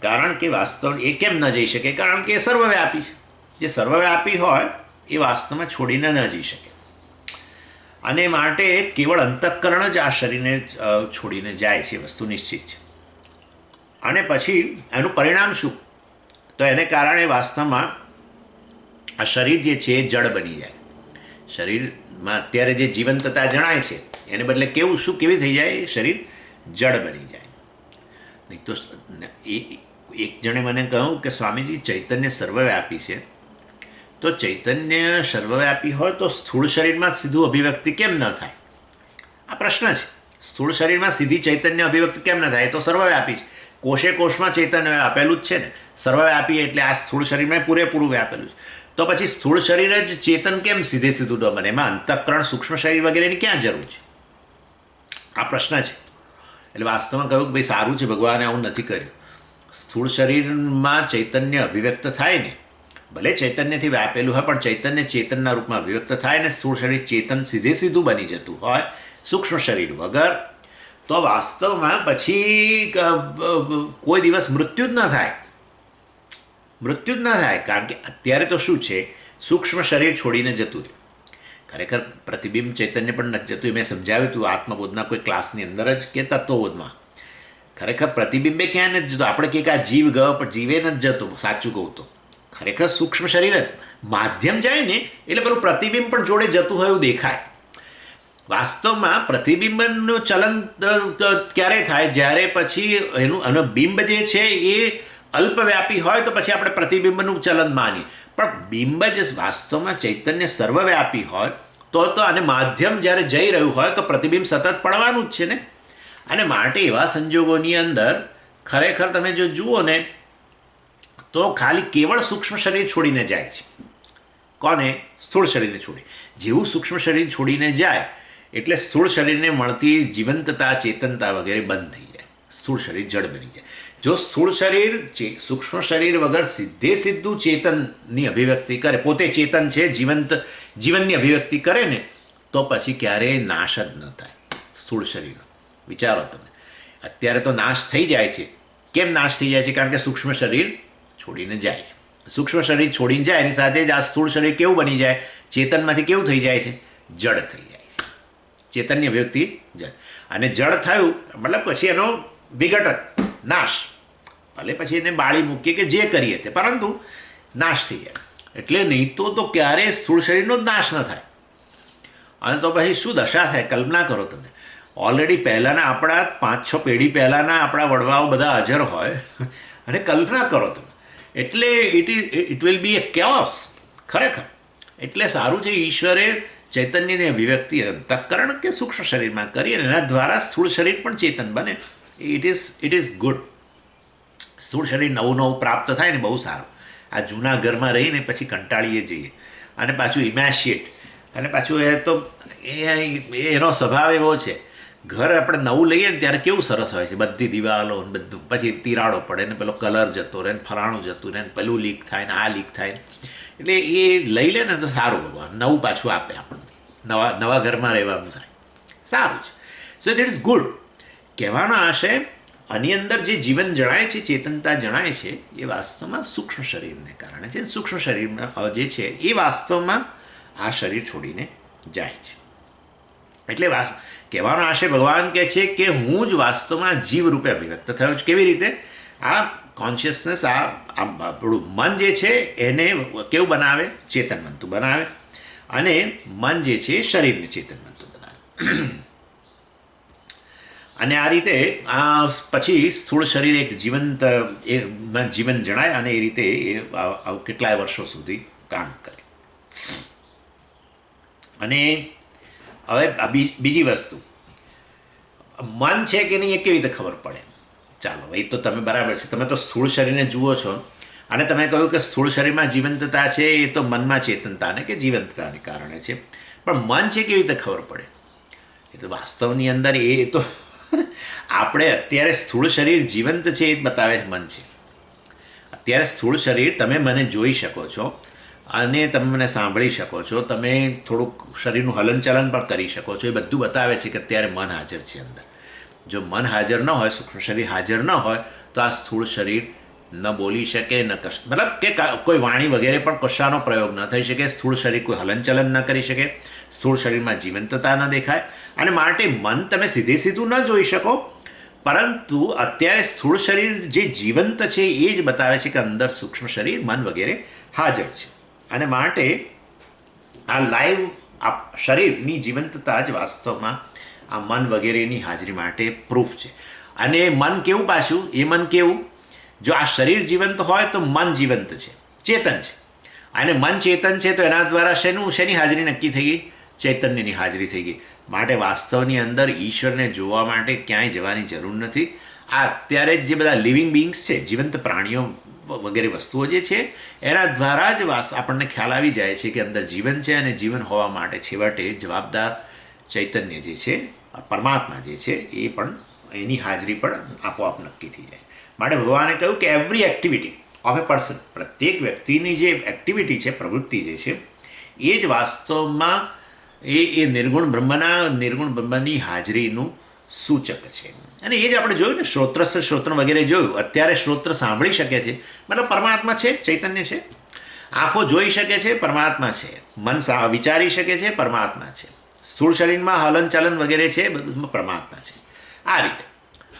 કારણ કે વાસ્તવ એ કેમ ન જઈ શકે? કારણ કે એ સર્વવ્યાપી છે. જે સર્વવ્યાપી હોય એ વાસ્તવમાં છોડીને ન જઈ શકે. અને માટે કેવળ અંતઃકરણ જ આ શરીરને છોડીને જાય છે, વસ્તુ નિશ્ચિત છે. અને પછી એનું પરિણામ શું? તો એને કારણે વાસ્તવમાં આ શરીર જે છે એ જડ બની જાય. શરીરમાં અત્યારે જે જીવંતતા જણાય છે એને બદલે કેવી થઈ જાય? શરીર જડ બની જાય. નહીં તો એક જણે મને કહ્યું કે સ્વામીજી ચૈતન્ય સર્વવ્યાપી છે, તો ચૈતન્ય સર્વવ્યાપી હોય તો સ્થૂળ શરીરમાં સીધું અભિવ્યક્તિ કેમ ન થાય? આ પ્રશ્ન છે. સ્થૂળ શરીરમાં સીધી ચૈતન્ય અભિવ્યક્તિ કેમ ન થાય? તો સર્વવ્યાપી છે. કોષે કોષમાં ચૈતન્ય આપેલું જ છે ને. સર્વવ્યાપી એટલે આ સ્થૂળ શરીરમાં પૂરેપૂરું વ્યાપેલું છે. તો પછી સ્થૂળ શરીર જ ચેતન કેમ સીધું ન બને? એમાં અંતઃકરણ સૂક્ષ્મ શરીર વગેરેની ક્યાં જરૂર છે? આ પ્રશ્ન છે. એટલે વાસ્તવમાં કહ્યું કે ભાઈ સારું છે, ભગવાને આવું નથી કર્યું. સ્થૂળ શરીરમાં ચૈતન્ય અભિવ્યક્ત થાય ને, ભલે ચૈતન્યથી વ્યાપેલું હોય પણ ચૈતન્ય ચેતનના રૂપમાં અભિવ્યક્ત થાય ને સ્થૂળ શરીર ચેતન સીધું બની જતું હોય સૂક્ષ્મ શરીર વગર, તો વાસ્તવમાં પછી કોઈ દિવસ મૃત્યુ જ ન થાય. કારણ કે અત્યારે તો શું છે, સૂક્ષ્મ શરીર છોડીને જતું રહે. ખરેખર પ્રતિબિંબ ચૈતન્ય પણ નથી જતું. મેં સમજાવ્યું હતું આત્મબોધના કોઈ ક્લાસની અંદર જ કે તત્વબોધમાં. ખરેખર પ્રતિબિંબે ક્યાં નથી જતું. આપણે કંઈક આ જીવ ગયો પણ જીવે નથી જતો. સાચું કહું તો ખરેખર સૂક્ષ્મ શરીર જ માધ્યમ જાય ને એટલે પેલું પ્રતિબિંબ પણ જોડે જતું હોય એવું દેખાય. વાસ્તવમાં પ્રતિબિંબનું ચલન ક્યારે થાય? જ્યારે પછી એનો બિંબ જે છે એ અલ્પવ્યાપી હોય તો પછી આપણે પ્રતિબિંબનું ચલન માનીએ. પણ બિંબ જ વાસ્તવમાં ચૈતન્ય સર્વવ્યાપી હોય તો અને માધ્યમ જ્યારે જઈ રહ્યું હોય તો પ્રતિબિંબ સતત પડવાનું જ છે ને. અને માટે એવા સંજોગોની અંદર ખરેખર તમે જો જુઓ ને તો ખાલી કેવળ સૂક્ષ્મ શરીર છોડીને જાય છે. કોને? સ્થૂળ શરીરને છોડી. જેવું સૂક્ષ્મ શરીર છોડીને જાય એટલે સ્થૂળ શરીરને મળતી જીવંતતા ચેતનતા વગેરે બંધ થઈ જાય. સ્થૂળ શરીર જડ બની જાય. જો સ્થૂળ શરીર સૂક્ષ્મ શરીર વગર સીધું ચેતનની અભિવ્યક્તિ કરે, પોતે ચેતન છે, જીવનની અભિવ્યક્તિ કરે ને, તો પછી ક્યારેય નાશ જ ન થાય સ્થૂળ શરીરનો. વિચારો તમે, અત્યારે તો નાશ થઈ જાય છે. કેમ નાશ થઈ જાય છે? કારણ કે સૂક્ષ્મ શરીર છોડીને જાય છે. સૂક્ષ્મ શરીર છોડીને જાય એની સાથે જ આ સ્થૂળ શરીર કેવું બની જાય? ચેતનમાંથી કેવું થઈ જાય છે? જડ થઈ જાય છે. ચેતનની અભિવ્યક્તિ જડ. અને જડ થયું મતલબ પછી એનો વિઘટન, નાશ. ભલે પછી એને બાળી મૂકીએ કે જે કરીએ તે, પરંતુ નાશ થઈ જાય. એટલે નહીં તો ક્યારેય સ્થૂળ શરીરનો જ નાશ ન થાય. અને તો પછી શું દશા થાય કલ્પના કરો તમે. ઓલરેડી પહેલાંના આપણા 5-6 પેઢી પહેલાંના આપણા વડવાઓ બધા હાજર હોય અને કલ્પના કરો તમે. એટલે it will be A chaos ખરેખર. એટલે સારું છે ઈશ્વરે ચૈતન્યની અભિવ્યક્તિ અંતઃકરણ કે સૂક્ષ્મ શરીરમાં કરી અને એના દ્વારા સ્થૂળ શરીર પણ ચેતન બને. It is good. સ્થૂળ શરીર નવું પ્રાપ્ત થાય ને બહુ સારું. આ જૂના ઘરમાં રહીને પછી કંટાળીએ જઈએ અને પાછું ઇમેશિએટ અને પાછું એ તો એનો સ્વભાવ એવો છે. ઘર આપણે નવું લઈએ ને ત્યારે કેવું સરસ હોય છે, બધી દિવાલો ને બધું, પછી તિરાડો પડે ને પેલો કલર જતો રહે ને ફલાણું જતું રહે ને પેલું લીક થાય ને આ લીક થાય ને. એટલે એ લઈ લે ને તો સારું, ભગવાન નવું પાછું આપે આપણને, નવા ઘરમાં રહેવાનું થાય, સારું છે. So it is good. કહેવાનો આશય આની અંદર જે જીવન જણાય છે, ચેતનતા જણાય છે, એ વાસ્તવમાં સૂક્ષ્મ શરીરને કારણે છે. સૂક્ષ્મ શરીરમાં જે છે એ વાસ્તવમાં આ શરીર છોડીને જાય છે. એટલે કહેવાનો આશય ભગવાન કહે છે કે હું જ વાસ્તવમાં જીવ રૂપે અભિવ્યક્ત થયો છું. કેવી રીતે? આ કોન્શિયસનેસ, આ આપણું મન જે છે એને કેવું બનાવે? ચેતનવંતું બનાવે. અને મન જે છે એ શરીરને ચેતનવંતું બનાવે. અને આ રીતે આ પછી સ્થૂળ શરીર એક જીવન જણાય અને એ રીતે એ કેટલાય વર્ષો સુધી કામ કરે. અને હવે બીજી વસ્તુ, મન છે કે નહીં એ કેવી રીતે ખબર પડે? ચાલો ભાઈ, તો તમે બરાબર છે, તમે તો સ્થૂળ શરીરને જુઓ છો અને તમે કહ્યું કે સ્થૂળ શરીરમાં જીવંતતા છે, એ તો મનમાં ચેતનતાને કે જીવંતતાને કારણે છે. પણ મન છે કેવી રીતે ખબર પડે? એ તો વાસ્તવની અંદર એ તો આપણે અત્યારે સ્થૂળ શરીર જીવંત છે એ જ બતાવે છે મન છે. અત્યારે સ્થૂળ શરીર તમે મને જોઈ શકો છો અને તમે મને સાંભળી શકો છો, તમે થોડુંક શરીરનું હલનચલન પણ કરી શકો છો, એ બધું બતાવે છે કે અત્યારે મન હાજર છે અંદર. જો મન હાજર ન હોય, સૂક્ષ્મ શરીર હાજર ન હોય, તો આ સ્થૂળ શરીર ન બોલી શકે, ન મતલબ કે કોઈ વાણી વગેરે પણ કશાનો પ્રયોગ ન થઈ શકે. સ્થૂળ શરીર કોઈ હલનચલન ન કરી શકે, સ્થૂળ શરીરમાં જીવંતતા ન દેખાય. અને માટે મન તમે સીધું ન જોઈ શકો, પરંતુ અત્યારે સ્થૂળ શરીર જે જીવંત છે એ જ બતાવે છે કે અંદર સૂક્ષ્મ શરીર, મન વગેરે હાજર છે. અને માટે આ લાઈવ શરીરની જીવંતતા જ વાસ્તવમાં આ મન વગેરેની હાજરી માટે પ્રૂફ છે. અને મન કેવું પાછું? એ મન કેવું? જો આ શરીર જીવંત હોય તો મન જીવંત છે, ચેતન છે. અને મન ચેતન છે તો એના દ્વારા શેની હાજરી નક્કી થઈ ગઈ? ચૈતન્યની હાજરી થઈ ગઈ. માટે વાસ્તવની અંદર ઈશ્વરને જોવા માટે ક્યાંય જવાની જરૂર નથી. આ અત્યારે જે બધા લિવિંગ બિંગ્સ છે, જીવંત પ્રાણીઓ વગેરે વસ્તુઓ જે છે, એના દ્વારા જ આપણને ખ્યાલ આવી જાય છે કે અંદર જીવન છે. અને જીવન હોવા માટે છેવટે જવાબદાર ચૈતન્ય જે છે, પરમાત્મા જે છે, એ પણ એની હાજરી પણ આપોઆપ નક્કી થઈ જાય. માટે ભગવાને કહ્યું કે every activity of A person, પ્રત્યેક વ્યક્તિની જે એક્ટિવિટી છે, પ્રવૃત્તિ જે છે, એ જ વાસ્તવમાં એ નિર્ગુણ બ્રહ્મની હાજરીનું સૂચક છે. અને એ જ આપણે જોયું ને, શ્રોત્ર વગેરે જોયું. અત્યારે શ્રોત્ર સાંભળી શકે છે, મતલબ પરમાત્મા છે, ચૈતન્ય છે. આંખો જોઈ શકે છે, પરમાત્મા છે. મન વિચારી શકે છે, પરમાત્મા છે. સ્થૂળ શરીરમાં હલનચલન વગેરે છે, બધું પરમાત્મા છે. આ રીતે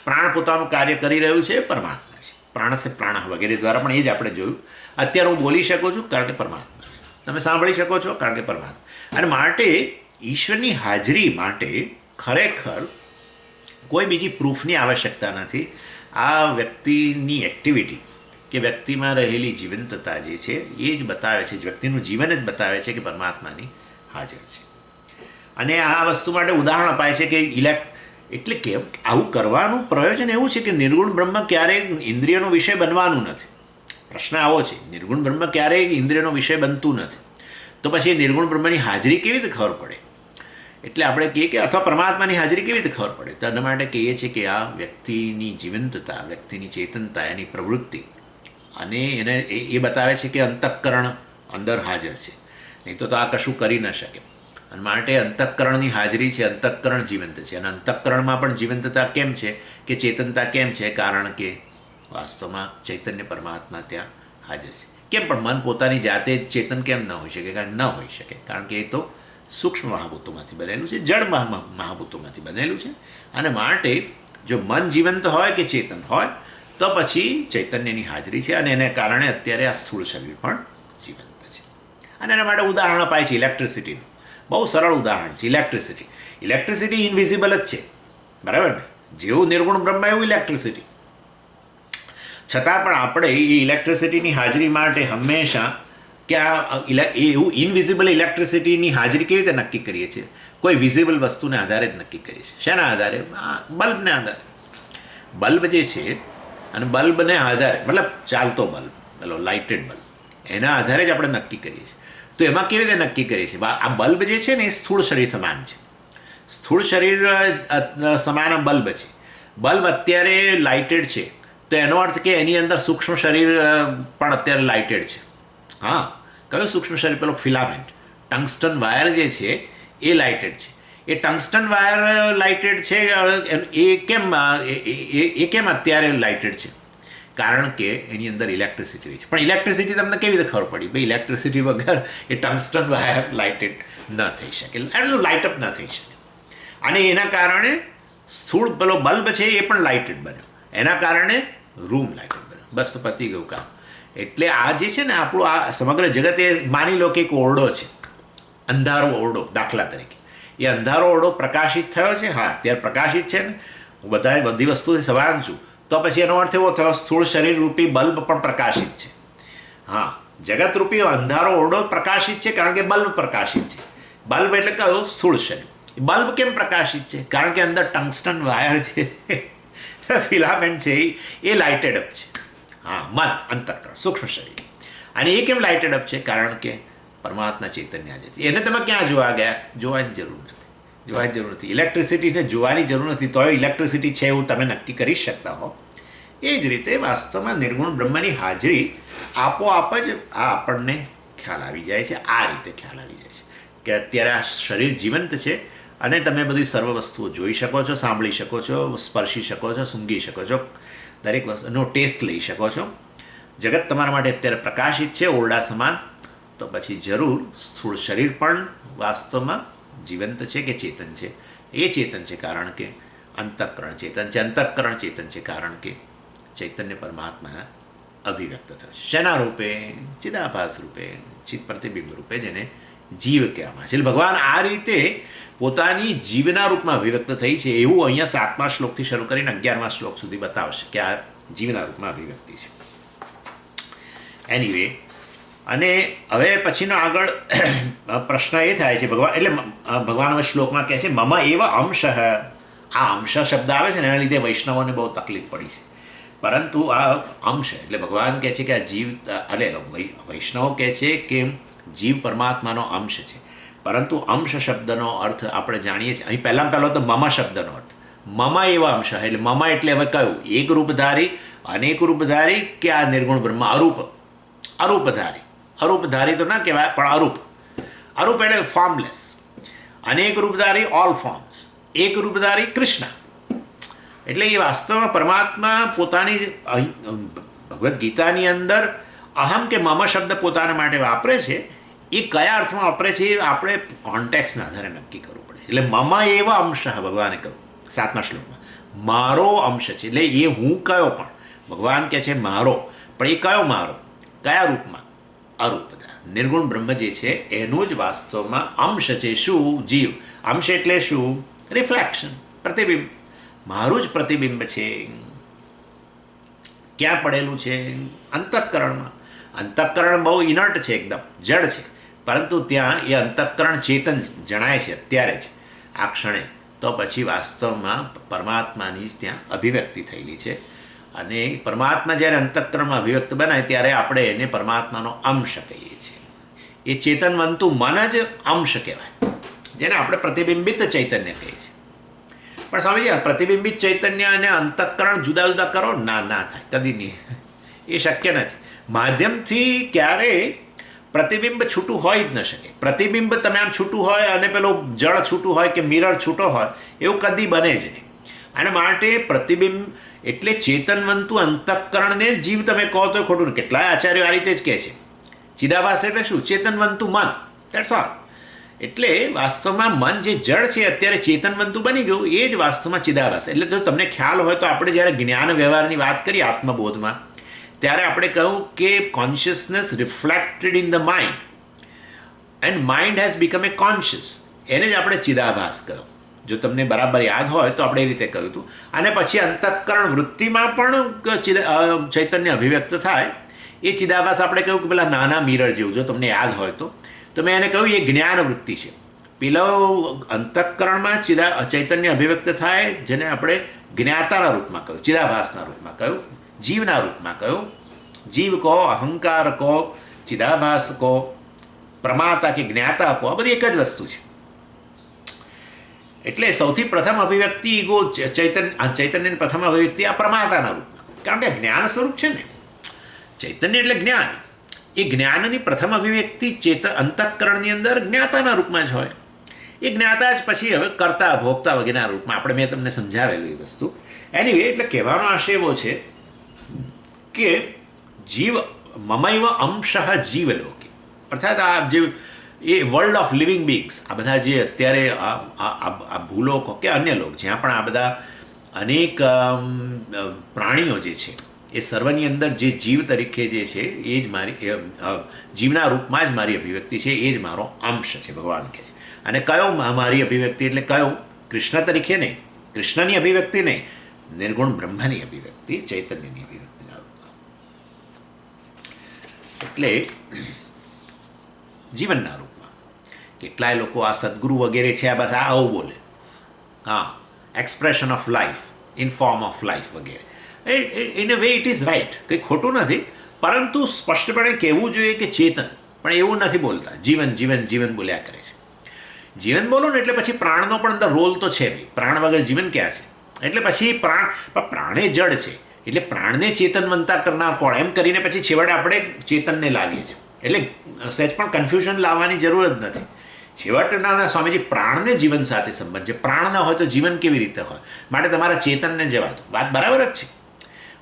પ્રાણ પોતાનું કાર્ય કરી રહ્યું છે, પરમાત્મા છે. પ્રાણસે પ્રાણ વગેરે દ્વારા પણ એ જ આપણે જોયું. અત્યારે હું બોલી શકું છું કારણ કે પરમાત્મા છે. તમે સાંભળી શકો છો કારણ કે પરમાત્મા. અને માટે ઈશ્વરની હાજરી માટે ખરેખર કોઈ બીજી પ્રૂફની આવશ્યકતા નથી. આ વ્યક્તિની એક્ટિવિટી કે વ્યક્તિમાં રહેલી જીવંતતા જે છે એ જ બતાવે છે, વ્યક્તિનું જીવન જ બતાવે છે કે પરમાત્માની હાજર છે. અને આ વસ્તુ માટે ઉદાહરણ અપાય છે કે એટલે કે આવું કરવાનું પ્રયોજન એવું છે કે નિર્ગુણ બ્રહ્મ ક્યારેય ઇન્દ્રિયનો વિષય બનવાનું નથી. પ્રશ્ન આવો છે, નિર્ગુણ બ્રહ્મ ક્યારેય ઇન્દ્રિયનો વિષય બનતું નથી. તો પછી નિર્ગુણ બ્રહ્મની હાજરી કેવી રીતે ખબર પડે? એટલે આપણે કહીએ કે અથવા પરમાત્માની હાજરી કેવી રીતે ખબર પડે? તો એના માટે કહીએ છીએ કે આ વ્યક્તિની જીવંતતા, વ્યક્તિની ચેતનતા, એની પ્રવૃત્તિ, અને એને એ બતાવે છે કે અંતઃકરણ અંદર હાજર છે. નહીં તો આ કશું કરી ન શકે. અને માટે અંતઃકરણની હાજરી છે, અંતઃકરણ જીવંત છે. અને અંતઃકરણમાં પણ જીવંતતા કેમ છે, કે ચેતનતા કેમ છે? કારણ કે વાસ્તવમાં ચૈતન્ય પરમાત્મા ત્યાં હાજર છે. કેમ પણ મન પોતાની જાતે જ ચેતન કેમ ન હોઈ શકે? કારણ ન હોઈ શકે, કારણ કે એ તો સૂક્ષ્મ મહાભૂતોમાંથી બનેલું છે, જળ મહાભૂતોમાંથી બનેલું છે. અને માટે જો મન જીવંત હોય કે ચેતન હોય તો પછી ચૈતન્યની હાજરી છે. અને એને કારણે અત્યારે આ સ્થૂળ શરીર પણ જીવંત છે. અને એના માટે ઉદાહરણ અપાય છે ઇલેક્ટ્રિસિટીનું. બહુ સરળ ઉદાહરણ છે ઇલેક્ટ્રિસિટી. ઇલેક્ટ્રિસિટી ઇનવિઝિબલ જ છે, બરાબર ને? જેવું નિર્ગુણ બ્રહ્મ એવું ઇલેક્ટ્રિસિટી. છતાં પણ આપણે એ ઇલેક્ટ્રિસિટીની હાજરી માટે હંમેશા એવું ઇનવિઝિબલ ઇલેક્ટ્રિસિટીની હાજરી કેવી રીતે નક્કી કરીએ છીએ? કોઈ વિઝિબલ વસ્તુને આધારે જ નક્કી કરીએ છીએ. શેના આધારે? બલ્બને આધારે. બલ્બ જે છે, અને બલ્બને આધારે મતલબ ચાલતો બલ્બ, પેલો લાઇટેડ બલ્બ, એના આધારે જ આપણે નક્કી કરીએ છીએ. તો એમાં કેવી રીતે નક્કી કરીએ છીએ? આ બલ્બ જે છે ને એ સ્થૂળ શરીર સમાન છે. સ્થૂળ શરીર સમાન બલ્બ છે. બલ્બ અત્યારે લાઇટેડ છે, તો એનો અર્થ કે એની અંદર સૂક્ષ્મ શરીર પણ અત્યારે લાઇટેડ છે. હા, કયું સૂક્ષ્મ શરીર? પેલો ફિલામેન્ટ, ટંગસ્ટન વાયર જે છે એ લાઇટેડ છે. એ ટંગસ્ટન વાયર લાઇટેડ છે એ કેમ અત્યારે લાઇટેડ છે? કારણ કે એની અંદર ઇલેક્ટ્રિસિટી છે. પણ ઇલેક્ટ્રિસિટી તમને કેવી રીતે ખબર પડી? ભાઈ ઇલેક્ટ્રિસિટી વગર એ ટંગસ્ટન વાયર લાઇટેડ ન થઈ શકે, એટલું લાઇટઅપ ન થઈ શકે. અને એના કારણે સ્થૂળ પેલો બલ્બ છે એ પણ લાઇટેડ બન્યો, એના કારણે રૂમ લાઇટેડ બન્યો. બસ, તો પતી ગયું કામ. એટલે આ જે છે ને આપણું આ સમગ્ર જગત, એ માની લો કે એક ઓરડો છે, અંધારો ઓરડો દાખલા તરીકે. એ અંધારો ઓરડો પ્રકાશિત થયો છે. હા, અત્યારે પ્રકાશિત છે ને, હું બધી વસ્તુથી સભાન છું. તો પછી એનો અર્થ એવો થયો સ્થૂળ શરીર રૂપી બલ્બ પણ પ્રકાશિત છે. હા, જગત રૂપી અંધારો ઓરડો પ્રકાશિત છે કારણ કે બલ્બ પ્રકાશિત છે. બલ્બ એટલે કયું? સ્થૂળ શરીર. બલ્બ કેમ પ્રકાશિત છે? કારણ કે અંદર ટંગસ્ટન વાયર છે, ફિલામેન્ટ છે, એ લાઇટેડ અપ છે. હા, મન, અંતઃકરણ, સૂક્ષ્મ શરીર. અને એ કેમ લાઇટેડ અપ છે? કારણ કે પરમાત્મા ચૈતન્ય છે. એને તમે ક્યાં જોવા ગયા? જોવાની જરૂર નથી. જોવાની જરૂર નથી. ઇલેક્ટ્રિસિટીને જોવાની જરૂર નથી, તો ઇલેક્ટ્રિસિટી છે એવું તમે નક્કી કરી શકતા હો. એ જ રીતે વાસ્તવમાં નિર્ગુણ બ્રહ્મની હાજરી આપોઆપ જ આ આપણને ખ્યાલ આવી જાય છે. આ રીતે ખ્યાલ આવી જાય છે કે અત્યારે આ શરીર જીવંત છે, અને તમે બધી સર્વ વસ્તુઓ જોઈ શકો છો, સાંભળી શકો છો, સ્પર્શી શકો છો, સૂંઘી શકો છો, દરેક વસ્તુનો ટેસ્ટ લઈ શકો છો. જગત તમારા માટે અત્યારે પ્રકાશિત છે ઓરડા સમાન. તો પછી જરૂર સ્થૂળ શરીર પણ વાસ્તવમાં જીવંત છે કે ચેતન છે? એ ચેતન છે કારણ કે અંતઃકરણ ચેતન છે. અંતઃકરણ ચેતન છે કારણ કે ચૈતન્ય પરમાત્મા અભિવ્યક્ત થયો છે. શેના રૂપે? ચિદાભાસ રૂપે, ચિત્ત પ્રતિબિંબ રૂપે, જેને જીવ કહેવામાં છે. એટલે ભગવાન આ રીતે પોતાની જીવના રૂપમાં અભિવ્યક્ત થઈ છે એવું અહીંયા 7મા શ્લોકથી શરૂ કરીને 11મા શ્લોક સુધી બતાવશે કે આ જીવના રૂપમાં અભિવ્યક્તિ છે. એનીવે, અને હવે પછીનો આગળ પ્રશ્ન એ થાય છે, ભગવાન હવે શ્લોકમાં કહે છે મમ એવ અંશ. આ અંશ શબ્દ આવે છે ને એના લીધે વૈષ્ણવોને બહુ તકલીફ પડી છે. પરંતુ આ અંશ એટલે ભગવાન કહે છે કે આ જીવ, વૈષ્ણવો કહે છે કે જીવ પરમાત્માનો અંશ છે. પરંતુ અંશ શબ્દનો અર્થ આપણે જાણીએ છીએ. અહીં પહેલો તો મમ શબ્દનો અર્થ. મમ એવા અંશ, એટલે મમ એટલે હવે કયું? એક રૂપધારી, અનેક રૂપધારી, કે આ નિર્ગુણ બ્રહ્મ અરૂપધારી. અરૂપધારી તો ના કહેવાય, પણ અરૂપ એટલે ફોર્મલેસ. અનેક રૂપધારી, ઓલ ફોર્મ્સ. એક રૂપધારી કૃષ્ણ. એટલે એ વાસ્તવમાં પરમાત્મા પોતાની ભગવદ્ ગીતાની અંદર અહમ કે મમ શબ્દ પોતાના માટે વાપરે છે. એ કયા અર્થમાં વાપરે છે એ આપણે કોન્ટેક્સના આધારે નક્કી કરવું પડે. એટલે મમ એવા અંશ, ભગવાને કહ્યું 7મા શ્લોકમાં, મારો અંશ છે. એટલે એ હું કયો? પણ ભગવાન કહે છે મારો, પણ એ કયો મારો? કયા રૂપમાં? અરૂપધા. નિર્ગુણ બ્રહ્મ જે છે એનું જ વાસ્તવમાં અંશ છે. શું? જીવ. અંશ એટલે શું? રિફ્લેક્શન, પ્રતિબિંબ. મારું જ પ્રતિબિંબ છે. ક્યાં પડેલું છે? અંતઃકરણમાં. અંતઃકરણ બહુ ઇનર્ટ છે, એકદમ જડ છે, પરંતુ ત્યાં એ અંતઃકરણ ચેતન જણાય છે અત્યારે જ, આ ક્ષણે. તો પછી વાસ્તવમાં પરમાત્માની જ ત્યાં અભિવ્યક્તિ થયેલી છે. અને પરમાત્મા જ્યારે અંતઃકરણમાં અભિવ્યક્ત બનાય ત્યારે આપણે એને પરમાત્માનો અંશ કહીએ છીએ. એ ચેતનવંતુ મન જ અંશ કહેવાય, જેને આપણે પ્રતિબિંબિત ચૈતન્ય કહીએ છીએ. પણ સ્વામીજી, પ્રતિબિંબિત ચૈતન્ય અને અંતઃકરણ જુદા જુદા કરો? ના થાય, કદી નહીં. એ શક્ય નથી. માધ્યમથી ક્યારેય પ્રતિબિંબ છૂટું હોય જ ન શકે. પ્રતિબિંબ તમે આમ છૂટું હોય અને પેલો જળ છૂટું હોય કે મિરર છૂટો હોય એવું કદી બને જ નહીં. અને માટે પ્રતિબિંબ એટલે ચેતનવંતુ અંતઃકરણને જીવ તમે કહો તો ખોટું. કેટલાય આચાર્યો આ રીતે જ કહે છે. ચિદાભાસ એટલે શું? ચેતનવંતુ મન, દેટ્સ ઓલ. એટલે વાસ્તવમાં મન જે જળ છે અત્યારે ચેતનવંતુ બની ગયું, એ જ વાસ્તવમાં ચિદાભાસ. એટલે જો તમને ખ્યાલ હોય તો આપણે જ્યારે જ્ઞાન વ્યવહારની વાત કરીએ આત્મબોધમાં, ત્યારે આપણે કહ્યું કે consciousness reflected in the mind. And mind has become A conscious. એને જ આપણે ચિદાભાસ કહ્યો. જો તમને બરાબર યાદ હોય તો આપણે એ રીતે કહ્યું હતું. અને પછી અંતઃકરણ વૃત્તિમાં પણ ચૈતન્ય અભિવ્યક્ત થાય. એ ચિદાભાસ આપણે કહ્યું કે પેલા નાના મિરર જેવું, જો તમને યાદ હોય તો મેં એને કહ્યું એ જ્ઞાન વૃત્તિ છે. પેલો અંતઃકરણમાં ચૈતન્ય અભિવ્યક્ત થાય જેને આપણે જ્ઞાતાના રૂપમાં કહ્યું, ચિદાભાસના રૂપમાં કહ્યું, જીવના રૂપમાં કહ્યું. જીવ કહો, અહંકાર કહો, ચિદાભાસ કહો, પ્રમાતા કે જ્ઞાતા કહો, આ બધી એક જ વસ્તુ છે. એટલે સૌથી પ્રથમ અભિવ્યક્તિ ઈગો ચૈતન્યની પ્રથમ અભિવ્યક્તિ આ પ્રમાતાના રૂપમાં, કારણ કે જ્ઞાન સ્વરૂપ છે ને ચૈતન્ય એટલે જ્ઞાન. એ જ્ઞાનની પ્રથમ અભિવ્યક્તિ અંતઃકરણની અંદર જ્ઞાતાના રૂપમાં જ હોય. એ જ્ઞાતા જ પછી હવે કરતા ભોગતા વગેરેના રૂપમાં, આપણે મેં તમને સમજાવેલું એ વસ્તુ. એનીવે એટલે કહેવાનો આશય એવો છે કે જીવ મમૈવ અંશઃ જીવલોકે, અર્થાત આ જે એ વર્લ્ડ ઓફ લિવિંગ બીંગ્સ, આ બધા જે અત્યારે આ ભૂલોક કે અન્ય લોક જ્યાં પણ આ બધા અનેક પ્રાણીઓ જે છે એ સર્વની અંદર જે જીવ તરીકે જે છે એ જ મારી જીવના રૂપમાં જ મારી અભિવ્યક્તિ છે, એ જ મારો અંશ છે, ભગવાન કહે છે. અને કયો મારી અભિવ્યક્તિ એટલે કયો? કૃષ્ણ તરીકે નહીં, કૃષ્ણની અભિવ્યક્તિ નહીં, નિર્ગુણ બ્રહ્મની અભિવ્યક્તિ, ચૈતન્યની અભિવ્યક્તિના રૂપમાં. એટલે જીવનના રૂપમાં. કેટલાય લોકો આ સદગુરુ વગેરે છે આ બસ આવું બોલે, હા, expression of life in form of life વગેરે. In a way it is right, કંઈ ખોટું નથી, પરંતુ સ્પષ્ટપણે કહેવું જોઈએ કે ચેતન. પણ એવું નથી બોલતા, જીવન જીવન જીવન બોલ્યા કરે છે. જીવન બોલો ને એટલે પછી પ્રાણનો પણ અંદર રોલ તો છે ભાઈ, પ્રાણ વગર જીવન ક્યાં છે? એટલે પછી પ્રાણે જડ છે, એટલે પ્રાણને ચેતનવંતા કરનાર કોણ? એમ કરીને પછી છેવટે આપણે ચેતનને લાવીએ છીએ. એટલે સહેજ પણ કન્ફ્યુઝન લાવવાની જરૂર જ નથી. છેવટના સ્વામીજી પ્રાણને જીવન સાથે સંબંધ છે. પ્રાણ ન હોય તો જીવન કેવી રીતે હોય? માટે તમારા ચેતનને જવા દો. વાત બરાબર જ છે.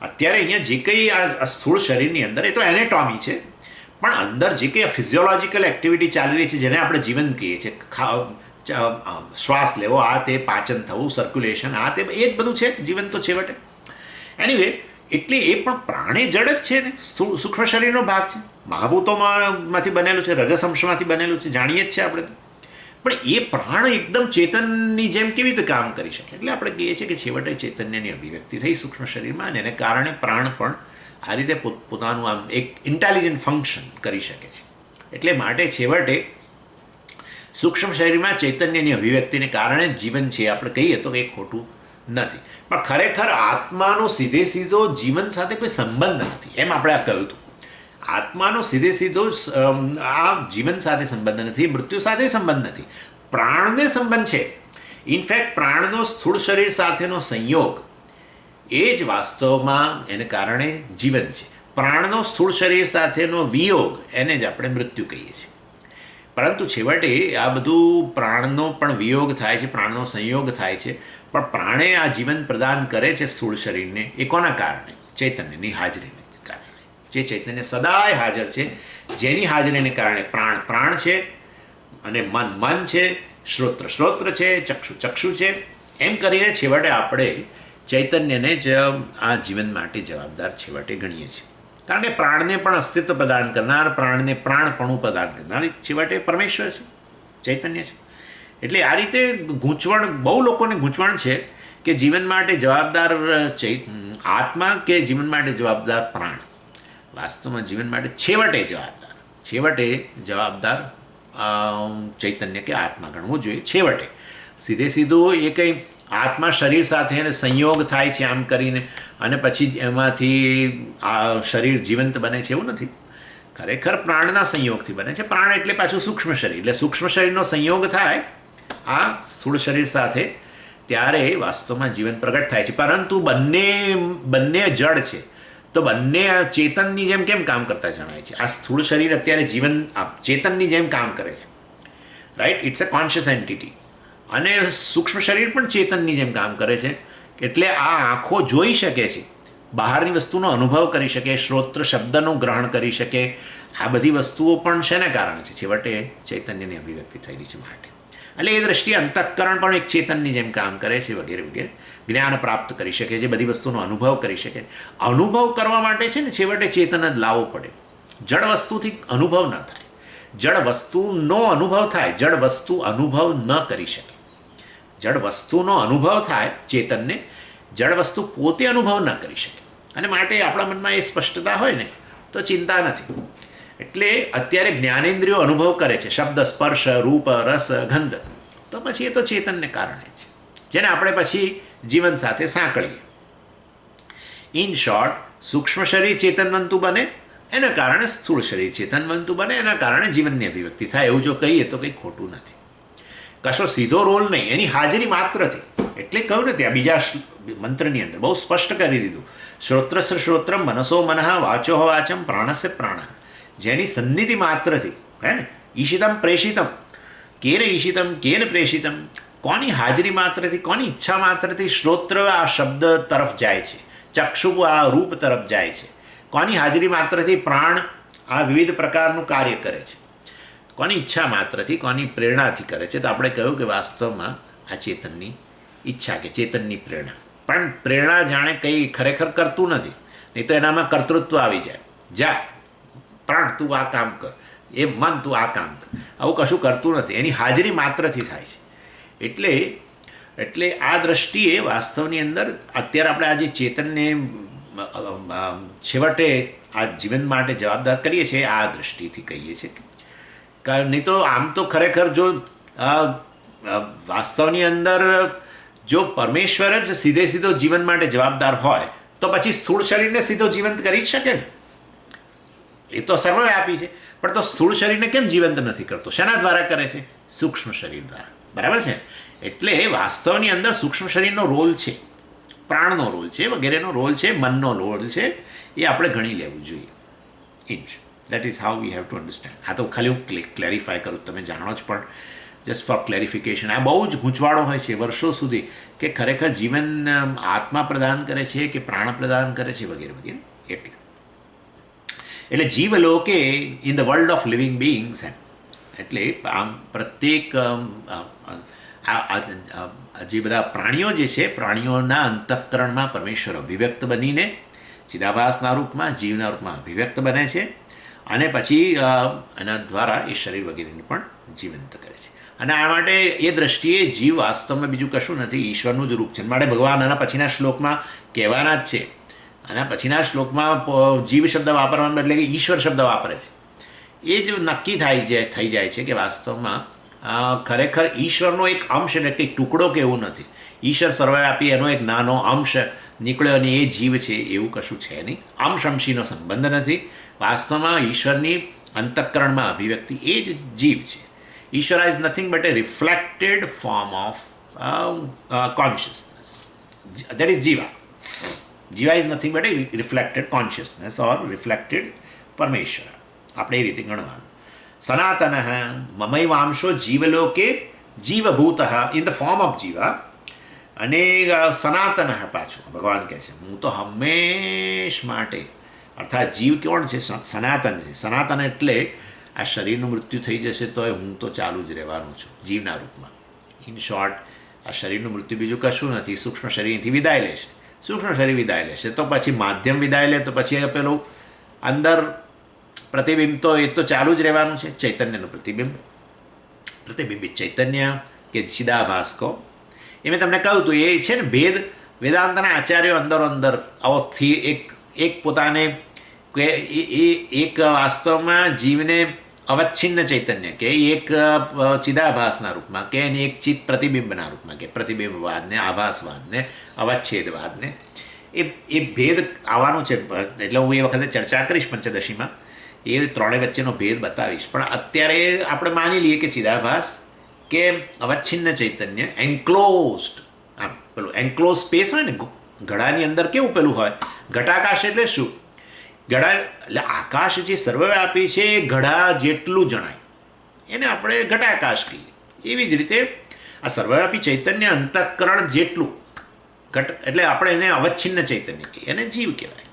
અત્યારે અહીંયા જે કંઈ આ સ્થૂળ શરીરની અંદર એ તો એનેટોમી છે, પણ અંદર જે કંઈ ફિઝિયોલોજીકલ એક્ટિવિટી ચાલી રહી છે જેને આપણે જીવન કહીએ છીએ, શ્વાસ લેવો, આ તે, પાચન થવું, સર્ક્યુલેશન, આ તે, એ જ બધું છે જીવન તો છેવટે. એનીવે એટલે એ પણ પ્રાણે જડ જ છે ને, સ્થૂળ સૂક્ષ્મ શરીરનો ભાગ છે, મહાભૂતોમાંથી બનેલું છે, રજસંશમાંથી બનેલું છે, જાણીએ જ છે આપણે. પણ એ પ્રાણ એકદમ ચેતનની જેમ કેવી રીતે કામ કરી શકે? એટલે આપણે કહીએ છીએ કે છેવટે ચૈતન્યની અભિવ્યક્તિ થઈ સૂક્ષ્મ શરીરમાં, અને એને કારણે પ્રાણ પણ આ રીતે પોતાનું આમ એક ઇન્ટેલિજન્ટ ફંક્શન કરી શકે છે. એટલે માટે છેવટે સૂક્ષ્મ શરીરમાં ચૈતન્યની અભિવ્યક્તિને કારણે જીવન છે આપણે કહીએ તો કંઈ ખોટું નથી. પણ ખરેખર આત્માનો સીધો જીવન સાથે કોઈ સંબંધ નથી, એમ આપણે આ કહ્યું હતું. આત્માનો સીધો આ જીવન સાથે સંબંધ નથી, મૃત્યુ સાથે સંબંધ નથી, પ્રાણને સંબંધ છે. ઇનફેક્ટ પ્રાણનો સ્થૂળ શરીર સાથેનો સંયોગ એ જ વાસ્તવમાં એને કારણે જીવન છે. પ્રાણનો સ્થૂળ શરીર સાથેનો વિયોગ એને જ આપણે મૃત્યુ કહીએ છીએ. પરંતુ છેવટે આ બધું પ્રાણનો પણ વિયોગ થાય છે, પ્રાણનો સંયોગ થાય છે, પણ પ્રાણે આ જીવન પ્રદાન કરે છે સ્થૂળ શરીરને. એ કોના કારણે? ચૈતન્યની હાજરીને કારણે. જે ચૈતન્ય સદાય હાજર છે, જેની હાજરીને કારણે પ્રાણ છે, અને મન છે, શ્રોત્ર છે, ચક્ષુ છે. એમ કરીને છેવટે આપણે ચૈતન્યને જ આ જીવન માટે જવાબદાર છેવટે ગણીએ છીએ. કારણ કે પ્રાણને પણ અસ્તિત્વ પ્રદાન કરનાર, પ્રાણને પ્રાણપણું પ્રદાન કરનાર છેવટે પરમેશ્વર છે, ચૈતન્ય છે. એટલે આ રીતે બહુ લોકોને ગૂંચવણ છે કે જીવન માટે જવાબદાર આત્મા કે જીવન માટે જવાબદાર પ્રાણ. વાસ્તવમાં જીવન માટે છેવટે જવાબદાર ચૈતન્ય કે આત્મા ગણવું જોઈએ. છેવટે સીધું એ કંઈ આત્મા શરીર સાથે એને સંયોગ થાય છે આમ કરીને, અને પછી એમાંથી આ શરીર જીવંત બને છે એવું નથી. ખરેખર પ્રાણના સંયોગથી બને છે. પ્રાણ એટલે પાછું સૂક્ષ્મ શરીર, એટલે સૂક્ષ્મ શરીરનો સંયોગ થાય આ સ્થૂળ શરીર સાથે, ત્યારે વાસ્તવમાં જીવન પ્રગટ થાય છે. પરંતુ બંને જડ છે, તો બંને ચેતનની જેમ કેમ કામ કરતા જણાય છે? આ સ્થૂળ શરીર અત્યારે ચેતનની જેમ કામ કરે છે, right? It's a conscious entity. અને સૂક્ષ્મ શરીર પણ ચેતનની જેમ કામ કરે છે. એટલે આ આંખો જોઈ શકે છે, બહારની વસ્તુનો અનુભવ કરી શકે, શ્રોત્ર શબ્દનું ગ્રહણ કરી શકે. આ બધી વસ્તુઓ પણ શેને કારણે છે? છેવટે ચૈતન્યની અભિવ્યક્તિ થયેલી છે માટે. એટલે એ દ્રષ્ટિએ અંતઃકરણ પણ એક ચેતનની જેમ કામ કરે છે વગેરે વગેરે. જ્ઞાન પ્રાપ્ત કરી શકે છે, બધી વસ્તુનો અનુભવ કરી શકે. અનુભવ કરવા માટે છે ને છેવટે ચેતન જ લાવવો પડે. જડ વસ્તુથી અનુભવ ન થાય. જળ વસ્તુનો અનુભવ થાય, જળ વસ્તુ અનુભવ ન કરી શકે. જળ વસ્તુનો અનુભવ થાય ચેતનને, જળ વસ્તુ પોતે અનુભવ ન કરી શકે. અને માટે આપણા મનમાં એ સ્પષ્ટતા હોય ને તો ચિંતા નથી. એટલે અત્યારે જ્ઞાનેન્દ્રિયો અનુભવ કરે છે શબ્દ, સ્પર્શ, રૂપ, રસ, ગંધ, તો પછી એ તો ચેતનને કારણે છે, જેને આપણે પછી જીવન સાથે સાંકળીએ. ઇન શોર્ટ, સૂક્ષ્મ શરીર ચેતનવંતુ બને, એના કારણે સ્થૂળ શરીર ચેતનવંતુ બને, એના કારણે જીવનની અભિવ્યક્તિ થાય. એવું જો કહીએ તો કંઈ ખોટું નથી. કશો સીધો રોલ નહીં, એની હાજરી માત્રથી. એટલે કહ્યું ને ત્યાં બીજા મંત્રની અંદર બહુ સ્પષ્ટ કરી દીધું, શ્રોત્રસ્ય શ્રોત્રમ, મનસો મનઃ, વાચો વાચમ, પ્રાણસ્ય પ્રાણ. જેની સન્નિધિ માત્રથી, હે ને, ઈશિતમ પ્રેષિતમ, કેન ઈશિતમ કેન પ્રેષિતમ, કોની હાજરી માત્રથી, કોની ઈચ્છા માત્રથી શ્રોત્ર આ શબ્દ તરફ જાય છે, ચક્ષુ આ રૂપ તરફ જાય છે, કોની હાજરી માત્રથી પ્રાણ આ વિવિધ પ્રકારનું કાર્ય કરે છે, કોની ઈચ્છા માત્રથી, કોની પ્રેરણાથી કરે છે. તો આપણે કહ્યું કે વાસ્તવમાં આ ચેતનની ઈચ્છા કે ચેતનની પ્રેરણા. પણ પ્રેરણા જાણે કંઈ ખરેખર કરતું નથી, નહીં તો એનામાં કર્તૃત્વ આવી જાય. જા પ્રાણ તું આ કામ કર, એ મન તું આ કામ કર, આવું કશું કરતું નથી, એની હાજરી માત્રથી થાય છે. એટલે આ દ્રષ્ટિએ વાસ્તવની અંદર અત્યારે આપણે આ જે ચેતનને છેવટે આ જીવન માટે જવાબદાર કરીએ છીએ, આ દ્રષ્ટિથી કહીએ છીએ. કારણ નહીં તો આમ તો ખરેખર જો વાસ્તવની અંદર જો પરમેશ્વર જ સીધો જીવન માટે જવાબદાર હોય તો પછી સ્થૂળ શરીરને સીધો જીવંત કરી શકે ને. એ તો સર્વવ્યાપી છે, પણ તો સ્થૂળ શરીરને કેમ જીવંત નથી કરતો? શેના દ્વારા કરે છે? સૂક્ષ્મ શરીર દ્વારા. બરાબર છે. એટલે વાસ્તવની અંદર સૂક્ષ્મ શરીરનો રોલ છે, પ્રાણનો રોલ છે, વગેરેનો રોલ છે, મનનો રોલ છે. એ આપણે ગણી લેવું જોઈએ. That is how we have to understand. આ તો ખાલી હું ક્લેરિફાય કરું, તમે જાણો જ, પણ જસ્ટ ફોર ક્લેરિફિકેશન. આ બહુ જ ગૂંચવાડો હોય છે વર્ષો સુધી કે ખરેખર જીવન આત્મા પ્રદાન કરે છે કે પ્રાણ પ્રદાન કરે છે, વગેરે વગેરે. એટલે જીવલોકે in the world of living beings, એટલે આમ પ્રત્યેક જે બધા પ્રાણીઓ જે છે, પ્રાણીઓના અંતઃકરણમાં પરમેશ્વર અભિવ્યક્ત બનીને ચિદાભાસના રૂપમાં, જીવના રૂપમાં અભિવ્યક્ત બને છે, અને પછી એના દ્વારા એ શરીર વગેરેને પણ જીવંત કરે છે. અને આ માટે એ દ્રષ્ટિએ જીવ વાસ્તવમાં બીજું કશું નથી, ઈશ્વરનું જ રૂપ છે. માટે ભગવાન આના પછીના શ્લોકમાં કહેવાના જ છે. આના પછીના શ્લોકમાં જીવ શબ્દ વાપરવાને બદલે કે ઈશ્વર શબ્દ વાપરે છે. એ જ નક્કી થઈ જાય છે કે વાસ્તવમાં ખરેખર ઈશ્વરનો એક અંશ એટલે કંઈક ટુકડો કે એવું નથી. ઈશ્વર સર્વવ્યાપી, એનો એક નાનો અંશ નીકળ્યો અને એ જીવ છે, એવું કશું છે નહીં. અંશનો સંબંધ નથી. વાસ્તવમાં ઈશ્વરની અંતઃકરણમાં અભિવ્યક્તિ એ જ જીવ છે. ઈશ્વર is nothing but a reflected form of consciousness. That is jiva. Jiva is nothing but a reflected consciousness or reflected Parameshwar. આપણે એ રીતે ગણવાનું. સનાતન મમૈવાંશો જીવલોકે જીવભૂત in the form of jiva. અને સનાતન પાછું ભગવાન કહે છે, હું તો હંમેશ માટે, અર્થાત જીવ કોણ છે? સનાતન છે. સનાતન એટલે આ શરીરનું મૃત્યુ થઈ જશે તોય હું તો ચાલુ જ રહેવાનું છું જીવના રૂપમાં. ઇન શોર્ટ, આ શરીરનું મૃત્યુ બીજું કશું નથી. સૂક્ષ્મ શરીરથી વિદાય લેશે, સૂક્ષ્મ શરીર વિદાય લેશે તો પછી માધ્યમ વિદાય લે તો પછી પેલું અંદર પ્રતિબિંબ તો એ તો ચાલુ જ રહેવાનું છે. ચૈતન્યનું પ્રતિબિંબિત ચૈતન્ય કે ચિદાભાસ કહો, એ મેં તમને કહ્યું હતું. એ છે ને ભેદ વેદાંતના આચાર્યો અંદર આવથી એક પોતાને કે એક વાસ્તવમાં જીવને અવચ્છિન્ન ચૈતન્ય કે એક ચિદાભાસના રૂપમાં કે એક ચિત્ત પ્રતિબિંબના રૂપમાં કે પ્રતિબિંબવાદને, આભાસવાદને, અવચ્છેદવાદને, એ ભેદ આવવાનો છે. એટલે હું એ વખતે ચર્ચા કરીશ પંચદશીમાં, એ ત્રણેય વચ્ચેનો ભેદ બતાવીશ. પણ અત્યારે આપણે માની લઈએ કે ચિદાભાસ કે અવચ્છિન્ન ચૈતન્ય એન્ક્લોઝડ, આમ પેલું એન્ક્લોઝ સ્પેસ હોય ને ઘડાની અંદર, કેવું પેલું હોય ઘટાકાશ. એટલે શું? ઘડા એટલે આકાશ જે સર્વવ્યાપી છે એ ઘડા જેટલું જણાય એને આપણે ઘટાકાશ કહીએ. એવી જ રીતે આ સર્વવ્યાપી ચૈતન્ય અંતઃકરણ જેટલું એટલે આપણે એને અવચ્છિન્ન ચૈતન્ય કહીએ, એને જીવ કહેવાય.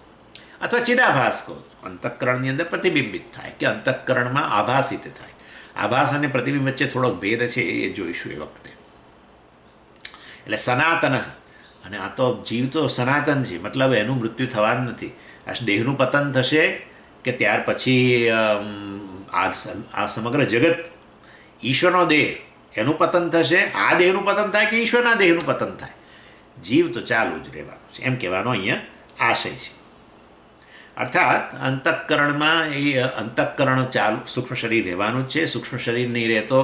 અથવા ચિદાભાસ કહો, અંતઃકરણની અંદર પ્રતિબિંબિત થાય કે અંતઃકરણમાં આભાસિત થાય. આભાસ અને પ્રતિબિંબ વચ્ચે થોડોક ભેદ છે, એ જોઈશું એ વખતે. એટલે સનાતન, અને આ તો જીવ તો સનાતન છે, મતલબ એનું મૃત્યુ થવાનું નથી. આ દેહનું પતન થશે કે ત્યાર પછી આ સમગ્ર જગત ઈશ્વરનો દેહ એનું પતન થશે, આ દેહનું પતન થાય કે ઈશ્વરના દેહનું પતન થાય, જીવ તો ચાલુ જ રહેવાનું છે, એમ કહેવાનો અહીંયા આશય છે. અર્થાત અંતઃકરણમાં એ અંતઃકરણ ચાલુ સૂક્ષ્મ શરીર રહેવાનું જ છે. સૂક્ષ્મ શરીર નહીં રહે તો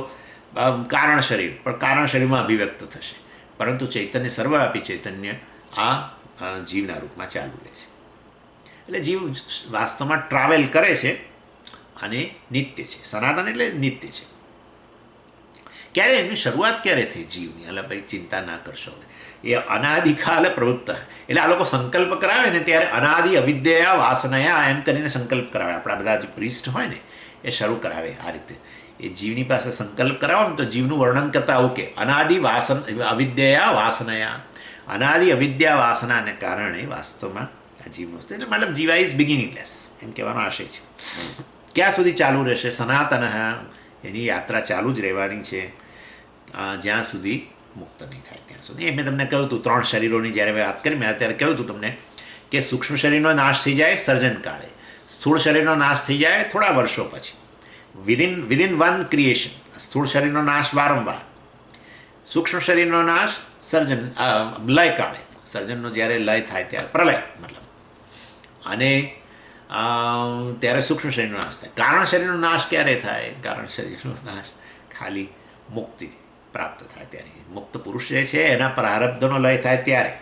કારણ શરીર, પણ કારણ શરીરમાં અભિવ્યક્ત થશે, પરંતુ ચૈતન્ય, સર્વવ્યાપી ચૈતન્ય આ જીવના રૂપમાં ચાલુ રહે છે. એટલે જીવ વાસ્તવમાં ટ્રાવેલ કરે છે અને નિત્ય છે. સનાતન એટલે નિત્ય છે. ક્યારે એની શરૂઆત ક્યારે થઈ જીવની? એટલે ભાઈ ચિંતા ના કરશો, એ અનાદિકાલ પ્રવૃત્ત. એટલે આ લોકો સંકલ્પ કરાવે ને ત્યારે અનાદિ અવિદ્યા વાસનયા એમ કરીને સંકલ્પ કરાવે. આપણા બધા જે પ્રિસ્ટ હોય ને એ શરૂ કરાવે આ રીતે. એ જીવની પાસે સંકલ્પ કરાવો ને તો જીવનું વર્ણન કરતા આવું કે અનાદિ અવિદ્યા વાસનયા, અનાદિ અવિદ્યા વાસનાને કારણે વાસ્તવમાં આ જીવનું અસ્તિત્વ. એટલે મતલબ જીવા ઇઝ બિગિનિંગલેસ એમ કહેવાનો આશય છે. ક્યાં સુધી ચાલુ રહેશે? સનાતન, એની યાત્રા ચાલુ જ રહેવાની છે જ્યાં સુધી મુક્ત નહીં થાય ત્યાં સુધી. એ મેં તમને કહ્યું હતું 3 શરીરોની જ્યારે વાત કરી મેં ત્યારે કહ્યું હતું તમને કે સૂક્ષ્મ શરીરનો નાશ થઈ જાય સર્જન કાળે, સ્થૂળ શરીરનો નાશ થઈ જાય થોડા વર્ષો પછી, વિધિન વન ક્રિએશન. સ્થૂળ શરીરનો નાશ વારંવાર, સૂક્ષ્મ શરીરનો નાશ સર્જન લય કાળે, સર્જનનો જ્યારે લય થાય ત્યારે પ્રલય મતલબ, અને ત્યારે સૂક્ષ્મ શરીરનો નાશ થાય. કારણ શરીરનો નાશ ક્યારે થાય? કારણ શરીરનો નાશ ખાલી મુક્તિ પ્રાપ્ત થાય ત્યારે, મુક્ત પુરુષ જે છે એના પ્રારબ્ધનો લય થાય ત્યારે.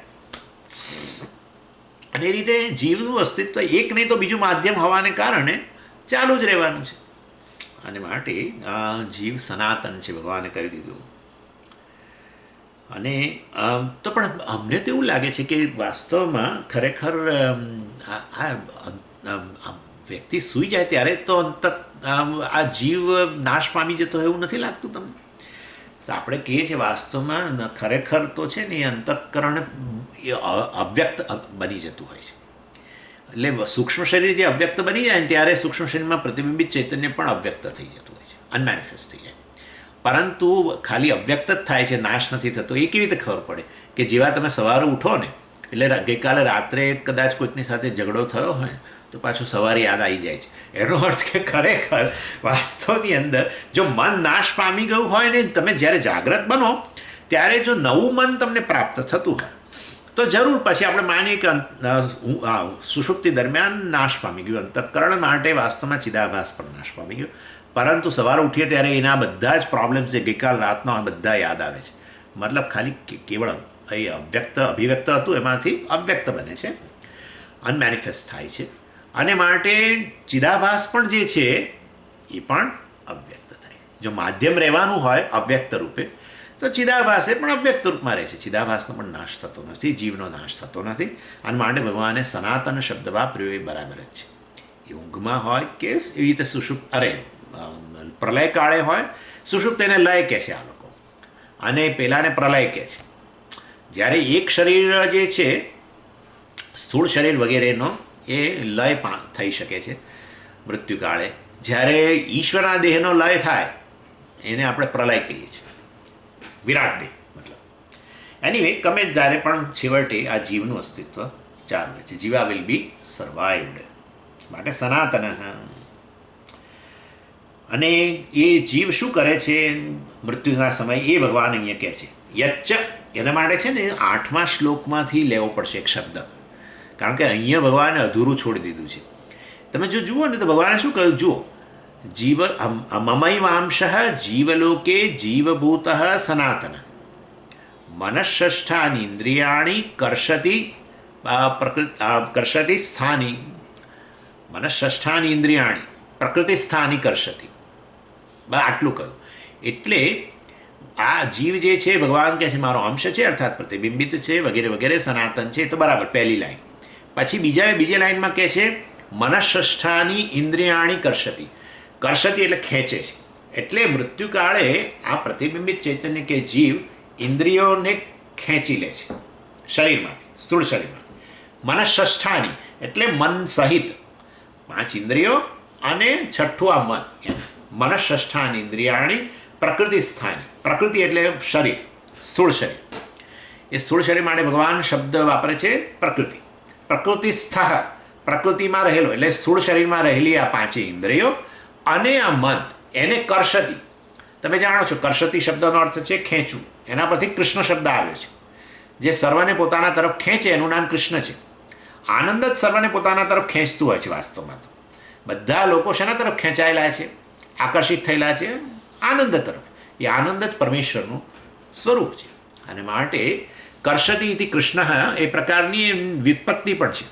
અને એ રીતે જીવનું અસ્તિત્વ એક નહીં તો બીજું માધ્યમ હોવાને કારણે ચાલુ જ રહેવાનું છે. અને માટે જીવ સનાતન છે, ભગવાને કહી દીધું. અને તો પણ અમને તો એવું લાગે છે કે વાસ્તવમાં ખરેખર વ્યક્તિ સૂઈ જાય ત્યારે તો આ જીવ નાશ પામી જતો એવું નથી લાગતું તમને? તો આપણે કહીએ છીએ વાસ્તવમાં ખરેખર તો છે ને એ અંતઃકરણ અવ્યક્ત બની જતું હોય છે. એટલે સૂક્ષ્મ શરીર જે અવ્યક્ત બની જાય ને ત્યારે સૂક્ષ્મ શરીરમાં પ્રતિબિંબિત ચૈતન્ય પણ અવ્યક્ત થઈ જતું હોય છે, અનમેનિફેસ્ટ થઈ જાય. પરંતુ ખાલી અવ્યક્ત જ થાય છે, નાશ નથી થતો. એ કેવી રીતે ખબર પડે? કે જેવા તમે સવારે ઉઠો ને એટલે ગઈકાલે રાત્રે કદાચ કોઈકની સાથે ઝઘડો થયો હોય તો પાછું સવારે યાદ આવી જાય છે. એનો અર્થ કે ખરેખર વાસ્તવની અંદર જો મન નાશ પામી ગયું હોય ને તમે જ્યારે જાગ્રત બનો ત્યારે જો નવું મન તમને પ્રાપ્ત થતું હોય તો જરૂર પછી આપણે માનીએ કે સુષુપ્તિ દરમિયાન નાશ પામી ગયું અંતઃકરણ, માટે વાસ્તવમાં ચિદાભાસ પણ નાશ પામી ગયો. પરંતુ સવારે ઉઠીએ ત્યારે એના બધા જ પ્રોબ્લેમ્સ જે ગઈકાલ રાતના બધા યાદ આવે છે. મતલબ ખાલી કેવળ એ અભિવ્યક્ત હતું એમાંથી અવ્યક્ત બને છે, અનમેનિફેસ્ટ થાય છે. અને માટે ચિદાભાસ પણ જે છે એ પણ અવ્યક્ત થાય. જો માધ્યમ રહેવાનું હોય અવ્યક્ત રૂપે તો ચિદાભાસ એ પણ અવ્યક્ત રૂપમાં રહે છે. ચિદાભાસનો પણ નાશ થતો નથી, જીવનો નાશ થતો નથી. અને માટે ભગવાને સનાતન શબ્દ વાપર્યો એ બરાબર જ છે. એ ઊંઘમાં હોય કે એવી રીતે સુષુપ્ત પ્રલય કાળે હોય, સુષુપ્ત એને લય કહે છે આ લોકો, અને પેલાને પ્રલય કહે છે. જ્યારે એક શરીર જે છે સ્થૂળ શરીર વગેરેનો એ લય થઈ શકે છે મૃત્યુકાળે. જ્યારે ઈશ્વરના દેહનો લય થાય એને આપણે પ્રલય કહીએ છીએ, વિરાટ દેહ મતલબ. એનીવે ગમે ત્યારે પણ છેવટે આ જીવનું અસ્તિત્વ ચાલુ છે. જીવા વિલ બી સર્વાઈવડ. માટે સનાતન. અને એ જીવ શું કરે છે મૃત્યુના સમયે એ ભગવાન અહીંયા કહે છે યચ્ચ. એના માટે છે ને 8મા શ્લોકમાંથી લેવો પડશે એક શબ્દ, કારણ કે અહીંયા ભગવાને અધૂરું છોડી દીધું છે. તમે જો જુઓ ને તો ભગવાને શું કહ્યું? જુઓ, જીવ મમૈવાંશ જીવલોકે જીવભૂત સનાતન મનઃષ્ઠાની ઇન્દ્રિયાણી કર્ષતિ સ્થાની, મનઃષ્ઠાની ઇન્દ્રિયાણી પ્રકૃતિ સ્થાની કર્ષતિ. આટલું કહ્યું. એટલે આ જીવ જે છે ભગવાન કહે છે મારો અંશ છે, અર્થાત પ્રતિબિંબિત છે વગેરે વગેરે, સનાતન છે. તો બરાબર, પહેલી લાઈન. પછી બીજી લાઈનમાં કહે છે મનઃષ્ઠાની ઇન્દ્રિયાણી કર્ષતિ. કર્ષતિ એટલે ખેંચે છે. એટલે મૃત્યુકાળે આ પ્રતિબિંબિત ચૈતન્ય કે જીવ ઇન્દ્રિયોને ખેંચી લે છે શરીરમાંથી, સ્થૂળ શરીરમાંથી. મનઃષ્ઠાની એટલે મન સહિત 5 ઇન્દ્રિયો અને છઠ્ઠું આ મન. મનઃષ્ઠાની ઇન્દ્રિયાણી પ્રકૃતિ સ્થાની. પ્રકૃતિ એટલે શરીર, સ્થૂળ શરીર. એ સ્થૂળ શરીર માટે ભગવાન શબ્દ વાપરે છે પ્રકૃતિ. પ્રકૃતિસ્થ, પ્રકૃતિમાં રહેલો એટલે સ્થૂળ શરીરમાં રહેલી આ 5 ઇન્દ્રિયો અને આ મન એને કર્ષતિ. તમે જાણો છો કર્ષતિ શબ્દનો અર્થ છે ખેંચવું. એના પરથી કૃષ્ણ શબ્દ આવ્યો છે. જે સર્વને પોતાના તરફ ખેંચે એનું નામ કૃષ્ણ છે. આનંદ જ સર્વને પોતાના તરફ ખેંચતું હોય છે. વાસ્તવમાં તો બધા લોકો શેના તરફ ખેંચાયેલા છે, આકર્ષિત થયેલા છે? આનંદ તરફ. એ આનંદ જ પરમેશ્વરનું સ્વરૂપ છે. અને માટે કર્ષતિ ઇતિ કૃષ્ણ એ પ્રકારની વ્યુત્પત્તિ પણ છે.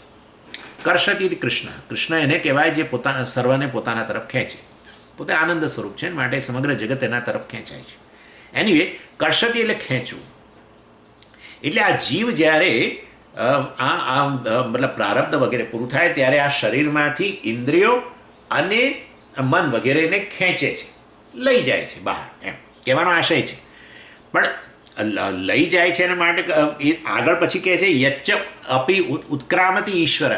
કર્ષતિ ઇતિ કૃષ્ણ. કૃષ્ણ એને કહેવાય જે સર્વને પોતાના તરફ ખેંચે. પોતે આનંદ સ્વરૂપ છે, માટે સમગ્ર જગત એના તરફ ખેંચાય છે. એનીવે કર્ષતિ એટલે ખેંચવું. એટલે આ જીવ જ્યારે મતલબ પ્રારબ્ધ વગેરે પૂરું થાય ત્યારે આ શરીરમાંથી ઇન્દ્રિયો અને મન વગેરેને ખેંચે છે, લઈ જાય છે બહાર, એમ કહેવાનો આશય છે. પણ લઈ જાય છે એના માટે એ આગળ પછી કહે છે યચ્ચ અપી ઉત્ક્રામતી ઈશ્વર.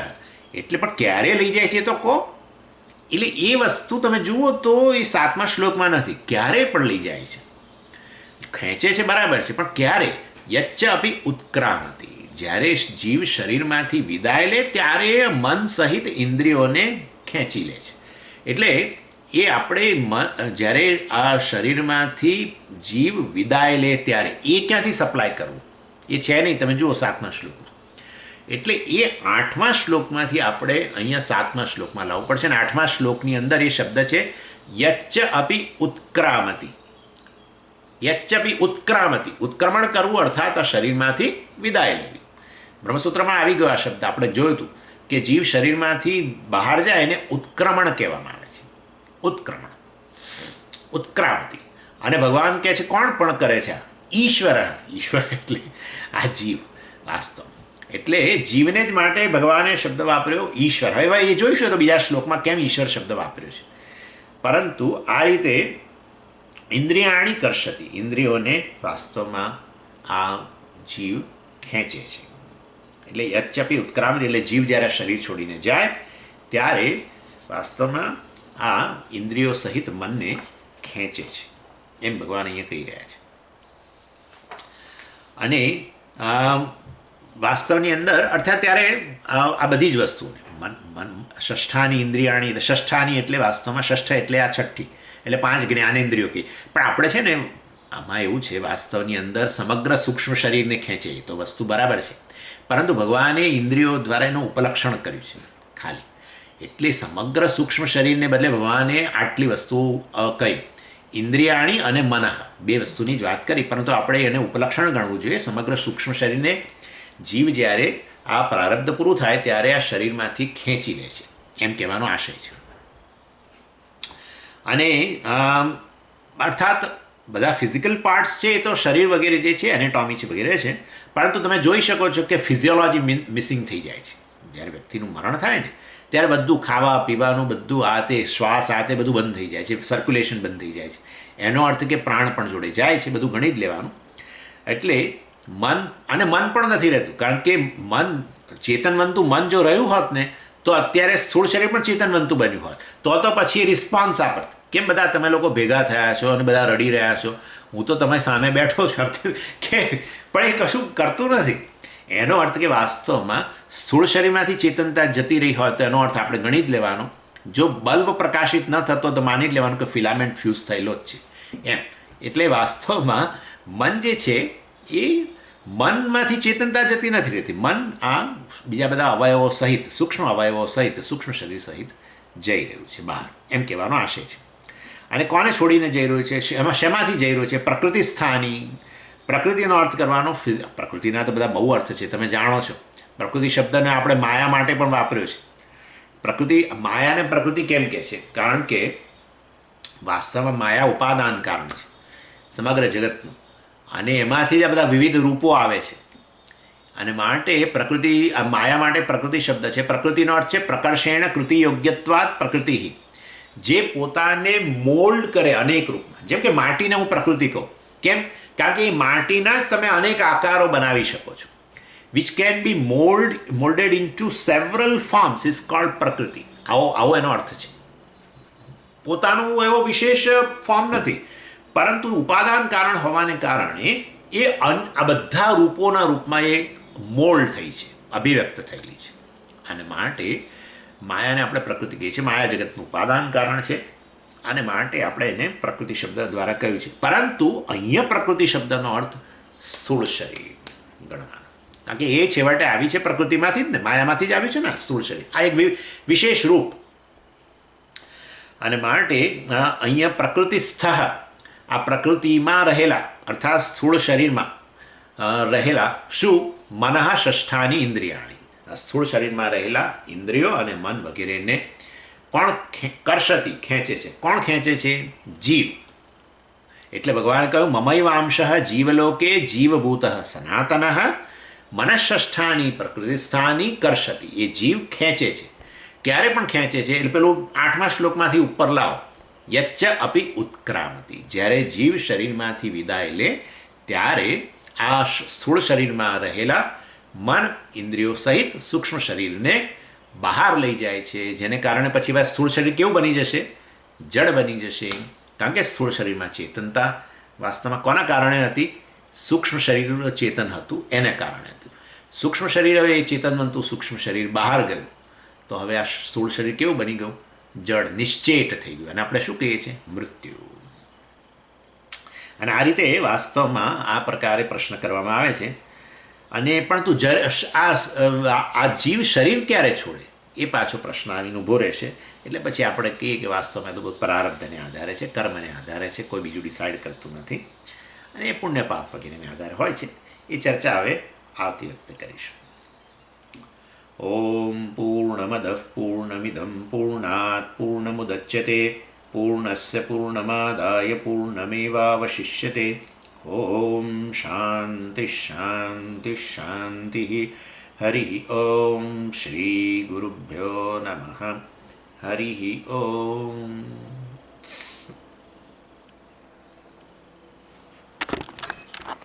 એટલે પણ ક્યારે લઈ જાય છે તો કહો. એટલે એ વસ્તુ તમે જુઓ તો એ 7મા શ્લોકમાં નથી. ક્યારે પણ લઈ જાય છે, ખેંચે છે બરાબર છે, પણ ક્યારે? યચ્ચ અપી ઉત્ક્રામતી. જ્યારે જીવ શરીરમાંથી વિદાય લે ત્યારે મન સહિત ઇન્દ્રિયોને ખેંચી લે છે. એટલે એ આપણે જ્યારે આ શરીરમાંથી જીવ વિદાય લે ત્યારે એ ક્યાંથી સપ્લાય કરવું એ છે નહીં. તમે જુઓ 7મા શ્લોકમાં. એટલે એ 8મા શ્લોકમાંથી આપણે અહીંયા 7મા શ્લોકમાં લાવવું પડશે. અને 8મા શ્લોકની અંદર એ શબ્દ છે યચ્ચ અપી ઉત્ક્રામતી. યચ્ચ અપી ઉત્ક્રામતી. ઉત્ક્રમણ કરવું અર્થાત આ શરીરમાંથી વિદાય લેવી. બ્રહ્મસૂત્રમાં આવી ગયો આ શબ્દ. આપણે જોયું હતું કે જીવ શરીરમાંથી બહાર જાય એને ઉત્ક્રમણ કહેવામાં આવે છે. ઉત્ક્રમણ, ઉત્ક્રામતી. અને ભગવાન કહે છે કોણ પણ કરે છે? ઈશ્વર. ઈશ્વર એટલે આ જીવ વાસ્તવ. એટલે જીવને જ માટે ભગવાને શબ્દ વાપર્યો ઈશ્વર. હવે એ જોઈશું તો બીજા શ્લોકમાં કેમ ઈશ્વર શબ્દ વાપર્યો છે. પરંતુ આ રીતે ઇન્દ્રિયાણી કર્ષતિ. ઇન્દ્રિયોને વાસ્તવમાં આ જીવ ખેંચે છે. એટલે યચ્ચપી ઉત્ક્રામતી એટલે જીવ જ્યારે શરીર છોડીને જાય ત્યારે વાસ્તવમાં આ ઇન્દ્રિયો સહિત મનને ખેંચે છે, એમ ભગવાન અહીંયા કહી રહ્યા છે. અને વાસ્તવની અંદર અર્થાત ત્યારે આ બધી જ વસ્તુઓને મન ષષ્ઠાની ઇન્દ્રિયાણી એટલે ષષ્ઠાની એટલે વાસ્તવમાં ષષ્ઠ એટલે આ છઠ્ઠી એટલે 5 જ્ઞાનેન્દ્રિયો કહી. પણ આપણે છે ને આમાં એવું છે વાસ્તવની અંદર સમગ્ર સૂક્ષ્મ શરીરને ખેંચે એ તો વસ્તુ બરાબર છે. પરંતુ ભગવાને ઇન્દ્રિયો દ્વારા એનું ઉપલક્ષણ કર્યું છે ખાલી. એટલે સમગ્ર સૂક્ષ્મ શરીરને બદલે ભગવાને આટલી વસ્તુઓ કહી. ઇન્દ્રિયાણી અને મનઃ 2 વસ્તુની જ વાત કરી, પરંતુ આપણે એને ઉપલક્ષણ ગણવું જોઈએ. સમગ્ર સૂક્ષ્મ શરીરને જીવ જ્યારે આ પ્રારબ્ધ પૂરું થાય ત્યારે આ શરીરમાંથી ખેંચી લે છે, એમ કહેવાનો આશય છે. અને અર્થાત બધા ફિઝિકલ પાર્ટ્સ છે એ તો શરીર વગેરે જે છે એનેટોમી છે વગેરે છે, પરંતુ તમે જોઈ શકો છો કે ફિઝિયોલોજી મિસિંગ થઈ જાય છે. જ્યારે વ્યક્તિનું મરણ થાય ને ત્યારે બધું ખાવા પીવાનું બધું આ તે શ્વાસ આ તે બધું બંધ થઈ જાય છે, સર્ક્યુલેશન બંધ થઈ જાય છે. એનો અર્થ કે પ્રાણ પણ જોડે જાય છે, બધું ગણી જ લેવાનું. એટલે મન પણ નથી રહેતું, કારણ કે ચેતનવંતું મન જો રહ્યું હોત ને તો અત્યારે સ્થૂળ શરીર પણ ચેતનવંતું બન્યું હોત તો પછી રિસ્પોન્સ આપત. કેમ બધા તમે લોકો ભેગા થયા છો અને બધા રડી રહ્યા છો? હું તો તમે સામે બેઠો છું કે પણ એ કશું કરતું નથી. એનો અર્થ કે વાસ્તવમાં સ્થૂળ શરીરમાંથી ચેતનતા જતી રહી હોય તો એનો અર્થ આપણે ગણી જ લેવાનો. જો બલ્બ પ્રકાશિત ન થતો તો માની જ લેવાનું કે ફિલામેન્ટ ફ્યુઝ થયેલો જ છે એમ. એટલે વાસ્તવમાં મન જે છે એ મનમાંથી ચેતનતા જતી નથી રહેતી. મન આ બીજા બધા અવયવો સહિત સૂક્ષ્મ અવયવો સહિત સૂક્ષ્મ શરીર સહિત જઈ રહ્યું છે બહાર, એમ કહેવાનો આશય છે. અને કોને છોડીને જઈ રહ્યું છે? શેમાંથી જઈ રહ્યું છે? પ્રકૃતિ સ્થાની. પ્રકૃતિનો અર્થ કરવાનો. પ્રકૃતિના તો બધા બહુ અર્થ છે, તમે જાણો છો. પ્રકૃતિ શબ્દને આપણે માયા માટે પણ વાપર્યો છે. પ્રકૃતિ માયાને પ્રકૃતિ કેમ કહે છે? કારણ કે વાસ્તવમાં માયા ઉપાદાન કારણ છે સમગ્ર જગતનું, અને એમાંથી જ આ બધા વિવિધ રૂપો આવે છે. અને માટે પ્રકૃતિ માયા માટે પ્રકૃતિ શબ્દ છે. પ્રકૃતિનો અર્થ છે પ્રકર્ષેણ કૃતિ યોગ્યત્વાદ પ્રકૃતિ. જે પોતાને મોલ્ડ કરે અનેક રૂપમાં. જેમ કે માટીને હું પ્રકૃતિ કહું. કેમ? કારણ કે એ માટીના જ તમે અનેક આકારો બનાવી શકો છો. Which can be moulded into several forms is called પ્રકૃતિ. આવો એનો અર્થ છે. પોતાનું એવો વિશેષ ફોર્મ નથી, પરંતુ ઉપાદાન કારણ હોવાને કારણે એ આ બધા રૂપોના રૂપમાં એ મોલ્ડ થઈ છે, અભિવ્યક્ત થયેલી છે. અને માટે માયાને આપણે પ્રકૃતિ કહીએ છીએ. માયા જગતનું ઉપાદાન કારણ છે અને માટે આપણે એને પ્રકૃતિ શબ્દ દ્વારા કહ્યું છે. પરંતુ અહીંયા પ્રકૃતિ શબ્દનો અર્થ સ્થૂળ શરીર ગણવાનો, કારણ કે એ છેવટે આવી છે પ્રકૃતિમાંથી જ ને, માયામાંથી જ આવ્યું છે ને સ્થૂળ શરીર. આ એક વિશેષ રૂપ. અને માટે અહીંયા પ્રકૃતિસ્થ, આ પ્રકૃતિમાં રહેલા અર્થાત સ્થૂળ શરીરમાં રહેલા શું? મનઃ ષષ્ઠાની ઇન્દ્રિયાણી. આ સ્થૂળ શરીરમાં રહેલા ઇન્દ્રિયો અને મન વગેરેને કોણ કર્ષતી ખેંચે છે? કોણ ખેંચે છે? જીવ. એટલે ભગવાને કહ્યું મમૈવાંશ જીવલોકે જીવભૂત સનાતન મનઃષ્ઠાની પ્રકૃતિસ્થાની કર્ષતી. એ જીવ ખેંચે છે. ક્યારે પણ ખેંચે છે? એટલે પેલું 8મા શ્લોકમાંથી ઉપર લાવો. યચ્ચ અપી ઉત્ક્રામતી. જ્યારે જીવ શરીરમાંથી વિદાય લે ત્યારે આ સ્થૂળ શરીરમાં રહેલા મન ઇન્દ્રિયો સહિત સૂક્ષ્મ શરીરને બહાર લઈ જાય છે, જેને કારણે પછી બસ સ્થૂળ શરીર કેવું બની જશે? જડ બની જશે. કારણ કે સ્થૂળ શરીરમાં ચેતનતા વાસ્તવમાં કોના કારણે હતી? સૂક્ષ્મ શરીર ચેતન હતું એને કારણે હતું. સૂક્ષ્મ શરીર હવે એ ચેતન બનતું સૂક્ષ્મ શરીર બહાર ગયું તો હવે આ સ્થૂળ શરીર કેવું બની ગયું? જડ, નિશ્ચેત થઈ ગયું. અને આપણે શું કહીએ છીએ? મૃત્યુ. અને આ રીતે વાસ્તવમાં આ પ્રકારે પ્રશ્ન કરવામાં આવે છે. અને પણ તું આ જીવ શરીર ક્યારે છોડે? એ પાછો પ્રશ્ન આવીને ઊભો રહેશે. એટલે પછી આપણે કહીએ કે વાસ્તવમાં તો બધું પ્રારબ્ધને આધારે છે, કર્મને આધારે છે, કોઈ બીજું ડિસાઇડ કરતું નથી. અને એ પુણ્ય પાપ વગેરેને આધારે હોય છે. એ ચર્ચા હવે આવતી વખતે કરીશું. ઓમ પૂર્ણમદ પૂર્ણમિદમ પૂર્ણાત પૂર્ણમુદચ્યતે પૂર્ણસ્ય પૂર્ણમાદાય પૂર્ણમેવાવશિષ્યતે. ઓમ શાંતિ શાંતિ શાંતિ. હરિ ઓમ શ્રી ગુરુભ્યો નમઃ. હરિ ઓમ.